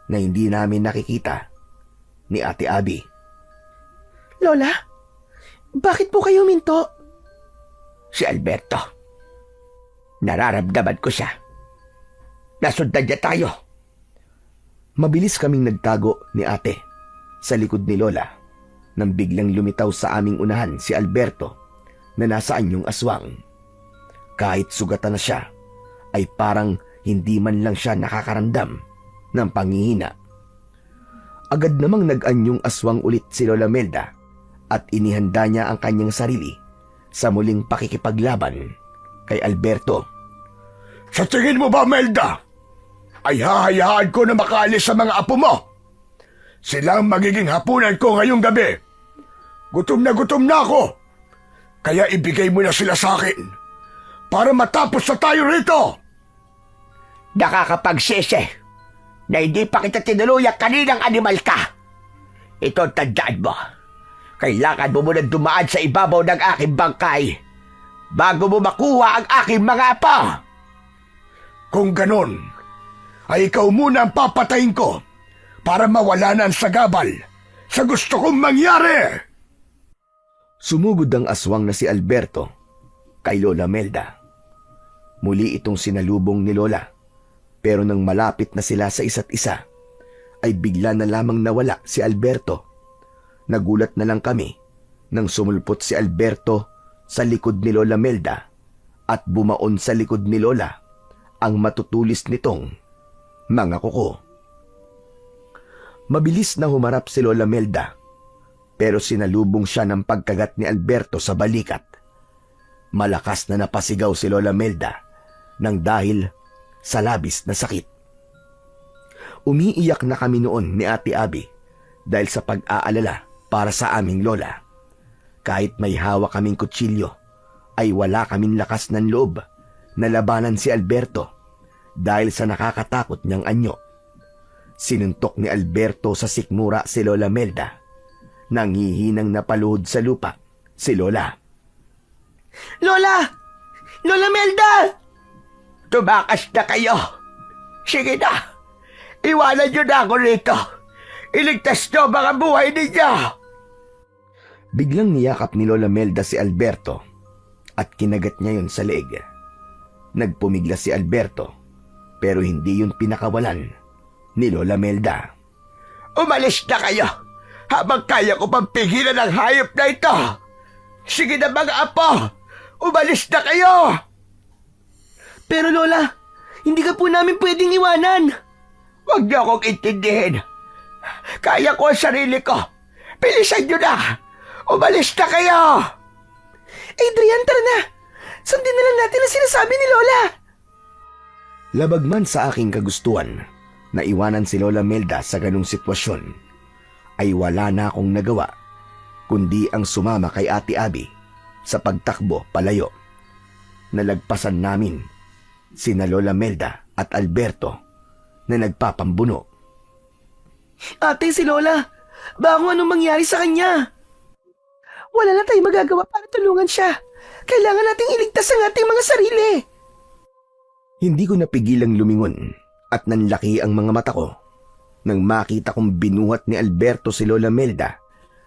Speaker 2: na hindi namin nakikita ni Ate Abby.
Speaker 1: Lola, bakit po kayo minto?
Speaker 4: Si Alberto. Nararamdaman ko siya. Nasundan niya tayo.
Speaker 2: Mabilis kaming nagtago ni Ate sa likod ni Lola nang biglang lumitaw sa aming unahan si Alberto na nasa anyong aswang. Kahit sugatan na siya, ay parang hindi man lang siya nakakaramdam ng panghihina. Agad namang nag-anyong aswang ulit si Lola Melda at inihanda niya ang kanyang sarili sa muling pakikipaglaban kay Alberto.
Speaker 3: Sa tingin mo ba, Melda, ay hahayaan ko na makaalis sa mga apo mo? Sila ang magiging hapunan ko ngayong gabi. Gutom na ako. Kaya ibigay mo na sila sa akin para matapos na tayo rito.
Speaker 4: Nakakapagsisi na hindi pa kita tinuluyan kaninang animal ka. Ito tandaan mo. Kailangan mo muna dumaan sa ibabaw ng aking bangkay bago mo makuha ang aking mga apo.
Speaker 3: Kung ganon, ay ikaw muna ang papatayin ko para mawala na ang sagabal sa gusto kong mangyari.
Speaker 2: Sumugod ang aswang na si Alberto kay Lola Melda. Muli itong sinalubong ni Lola, pero nang malapit na sila sa isa't isa, ay bigla na lamang nawala si Alberto. Nagulat na lang kami nang sumulpot si Alberto sa likod ni Lola Melda at bumaon sa likod ni Lola ang matutulis nitong mga kuko. Mabilis na humarap si Lola Melda, pero sinalubong siya ng pagkagat ni Alberto sa balikat. Malakas na napasigaw si Lola Melda nang dahil sa labis na sakit. Umiiyak na kami noon ni Ate Abby dahil sa pag-aalala para sa aming lola. Kahit may hawak kaming kutsilyo, ay wala kaming lakas ng loob na labanan si Alberto dahil sa nakakatakot niyang anyo. Sinuntok ni Alberto sa sikmura si Lola Melda. Nanghihinang napaluhod sa lupa si Lola.
Speaker 1: Lola! Lola Melda!
Speaker 4: Tumakas na kayo. Sige na. Iwanan niyo na ako rito. Iligtas niyo ang mga buhay ninyo.
Speaker 2: Biglang niyakap ni Lola Melda si Alberto at kinagat niya yun sa leeg. Nagpumigla si Alberto pero hindi yun pinakawalan ni Lola Melda.
Speaker 4: Umalis na kayo habang kaya ko pang pigilan ang hayop na ito. Sige na mga apo. Umalis na kayo.
Speaker 1: Pero Lola, hindi ka po namin pwedeng iwanan.
Speaker 4: Huwag niyo akong intindihin. Kaya ko ang sarili ko. Bilisan niyo na. Umalis na kayo.
Speaker 1: Adrian, tara na. Sundin na lang natin ang sinasabi ni Lola.
Speaker 2: Labag man sa aking kagustuhan na iwanan si Lola Melda sa ganung sitwasyon, ay wala na akong nagawa kundi ang sumama kay Ate Abby sa pagtakbo palayo. Nalagpasan namin sina Lola Melda at Alberto na nagpapambuno.
Speaker 1: Ate, si Lola, baka kung anong mangyari sa kanya. Wala na tayong magagawa para tulungan siya. Kailangan nating iligtas ang ating mga sarili.
Speaker 2: Hindi ko napigilang lumingon at nanlaki ang mga mata ko nang makita kong binuhat ni Alberto si Lola Melda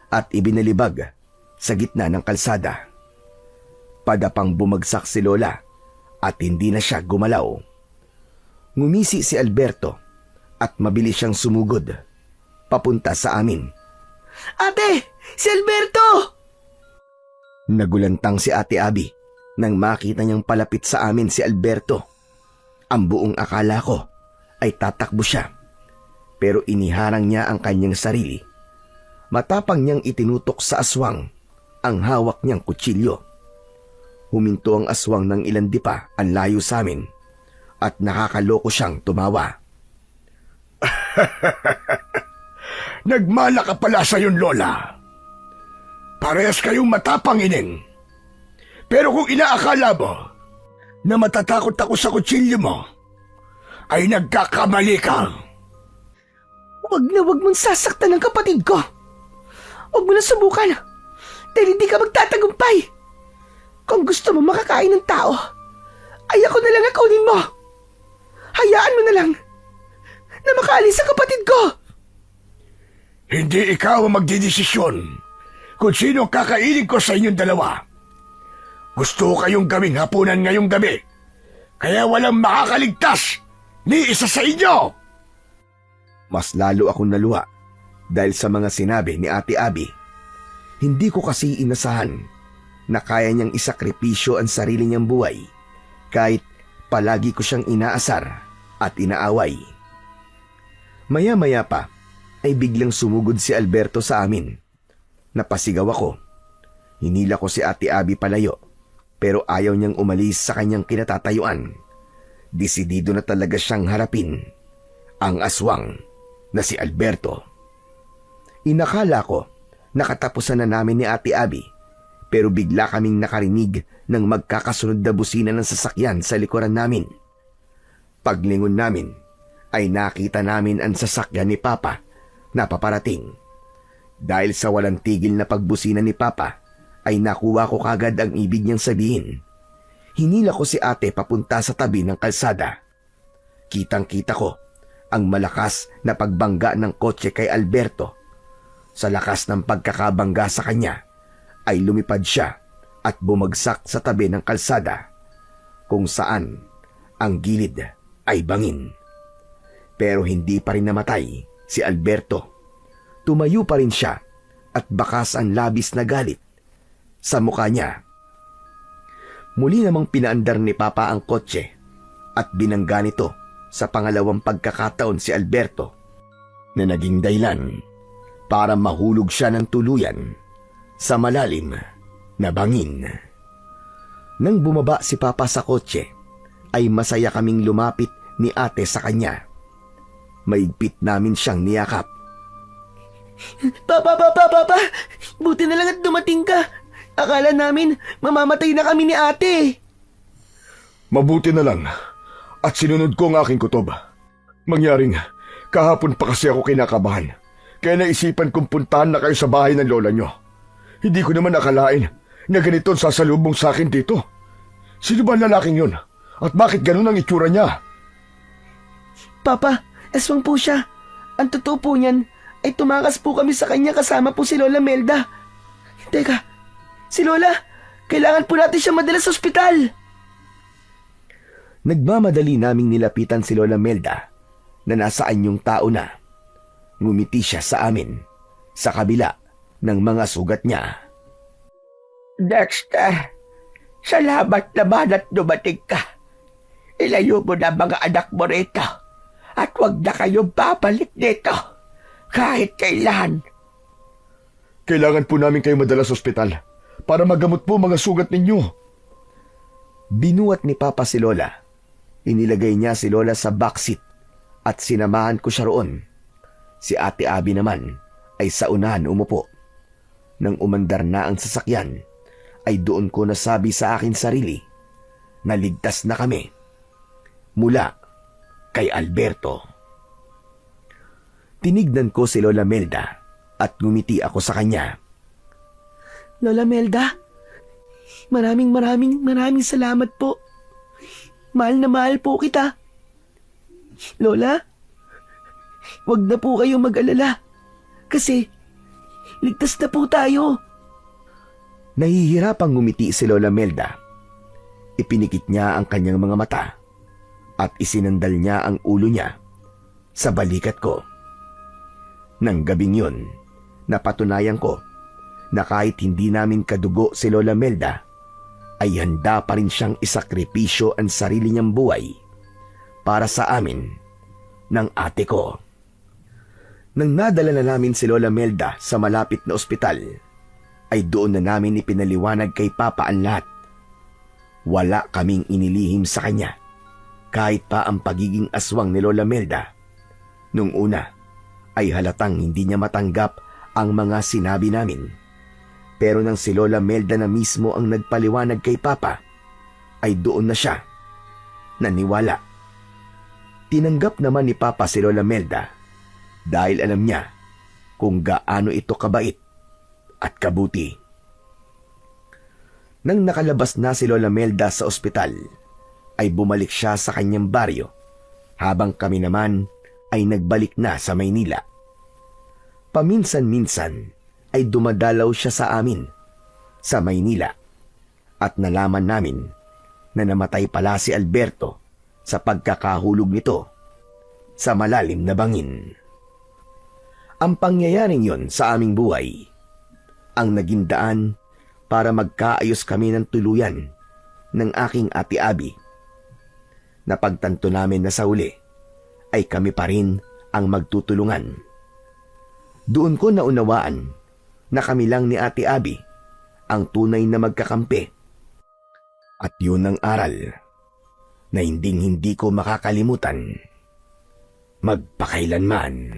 Speaker 2: at ibinalibag sa gitna ng kalsada. Padapang bumagsak si Lola at hindi na siya gumalaw. Ngumisi si Alberto at mabilis siyang sumugod papunta sa amin.
Speaker 1: Ate! Si Alberto!
Speaker 2: Nagulantang si Ate Abby nang makita niyang palapit sa amin si Alberto. Ang buong akala ko ay tatakbo siya, pero iniharang niya ang kanyang sarili. Matapang niyang itinutok sa aswang ang hawak niyang kutsilyo. Huminto ang aswang ng ilang dipa ang layo sa amin at nakakaloko siyang tumawa.
Speaker 3: Nagmala ka pala sa yun, Lola. Parehas kayong matapang, ining. Pero kung inaakala mo na matatakot ako sa kutsilyo mo, ay nagkakamali ka.
Speaker 1: Wag mong sasaktan ng kapatid ko. Wag mo na subukan. Dahil hindi ka magtatagumpay. Kung gusto mo makakain ng tao, ay ako na lang ang kaunin mo. Hayaan mo na lang na makaalis sa kapatid ko.
Speaker 3: Hindi ikaw ang magdidesisyon kung sino ang kakainin ko sa inyong dalawa. Gusto ko kayong gawing hapunan ngayong gabi, kaya walang makakaligtas ni isa sa inyo.
Speaker 2: Mas lalo akong naluha dahil sa mga sinabi ni Ate Abby. Hindi ko kasi inasahan na kaya niyang isakripisyo ang sarili niyang buhay kahit palagi ko siyang inaasar at inaaway. Maya-maya pa ay biglang sumugod si Alberto sa amin. Napasigaw ako. Hinila ko si Ate Abby palayo pero ayaw niyang umalis sa kanyang kinatatayuan. Desidido na talaga siyang harapin ang aswang na si Alberto. Inakala ko nakatapusan na namin ni Ate Abby pero bigla kaming nakarinig ng magkakasunod na busina ng sasakyan sa likuran namin. Paglingon namin ay nakita namin ang sasakyan ni Papa na paparating. Dahil sa walang tigil na pagbusina ni Papa ay nakuha ko kagad ang ibig niyang sabihin. Hinila ko si ate papunta sa tabi ng kalsada. Kitang-kita ko ang malakas na pagbangga ng kotse kay Alberto. Sa lakas ng pagkakabangga sa kanya ay lumipad siya at bumagsak sa tabi ng kalsada kung saan ang gilid ay bangin. Pero hindi pa rin namatay si Alberto. Tumayo pa rin siya at bakas ang labis na galit sa mukha niya. Muli namang pinaandar ni Papa ang kotse at binangga nito sa pangalawang pagkakataon si Alberto na naging dahilan para mahulog siya ng tuluyan sa malalim na bangin. Nang bumaba si Papa sa kotse ay masaya kaming lumapit ni ate sa kanya. Maigpit namin siyang niyakap.
Speaker 1: Papa! Buti na lang at dumating ka. Akala namin mamamatay na kami ni ate.
Speaker 3: Mabuti na lang at sinunod ko ang aking kutob. Mangyaring kahapon pa kasi ako kinakabahan, kaya naisipan kong puntahan na kayo sa bahay ng lola nyo. Hindi ko naman akalain na ganito ang sasalubong sa akin dito. Sino ba ang lalaking yun? At bakit ganun ang itsura niya?
Speaker 1: Papa, aswang po siya. Ang totoo po niyan ay tumakas po kami sa kanya kasama po si Lola Melda. Teka, si Lola, kailangan po natin siya madala sa ospital.
Speaker 2: Nagmamadali naming nilapitan si Lola Melda na nasa anyong tao na. Ngumiti siya sa amin sa kabila ng mga sugat niya.
Speaker 4: Dexter, salamat naman at dumating ka. Ilayo mo na mga anak mo rito at huwag na kayong babalik dito kahit kailan.
Speaker 3: Kailangan po namin kayo madala sa ospital para magamot po mga sugat ninyo.
Speaker 2: Binuhat ni Papa si Lola. Inilagay niya si Lola sa backseat at sinamahan ko siya roon. Si Ate Abby naman ay sa unahan umupo. Nang umandar na ang sasakyan, ay doon ko nasabi sa akin sarili na ligtas na kami mula kay Alberto. Tinignan ko si Lola Melda at ngumiti ako sa kanya.
Speaker 1: Lola Melda, maraming salamat po. Mahal na mahal po kita. Lola, wag na po kayo mag-alala. Kasi, ligtas na po tayo.
Speaker 2: Nahihirapang ngumiti si Lola Melda. Ipinikit niya ang kanyang mga mata at isinandal niya ang ulo niya sa balikat ko. Nang gabing yun, napatunayan ko na kahit hindi namin kadugo si Lola Melda, ay handa pa rin siyang isakripisyo ang sarili niyang buhay para sa amin ng ate ko. Nang nadala na namin si Lola Melda sa malapit na ospital, ay doon na namin ipinaliwanag kay Papa ang lahat. Wala kaming inilihim sa kanya, kahit pa ang pagiging aswang ni Lola Melda. Nung una, ay halatang hindi niya matanggap ang mga sinabi namin. Pero nang si Lola Melda na mismo ang nagpaliwanag kay Papa, ay doon na siya naniwala. Tinanggap naman ni Papa si Lola Melda dahil alam niya kung gaano ito kabait at kabuti. Nang nakalabas na si Lola Melda sa ospital, ay bumalik siya sa kanyang baryo, habang kami naman ay nagbalik na sa Maynila. Paminsan-minsan ay dumadalaw siya sa amin sa Maynila at nalaman namin na namatay pala si Alberto sa pagkakahulog nito sa malalim na bangin. Ang pangyayaring yon sa aming buhay ang naging daan para magkaayos kami ng tuluyan ng aking ate Abby. Napagtanto namin na sa huli ay kami pa rin ang magtutulungan. Doon ko naunawaan na kami lang ni Ate Abby ang tunay na magkakampi. At yun ang aral na hindi ko makakalimutan magpakailanman.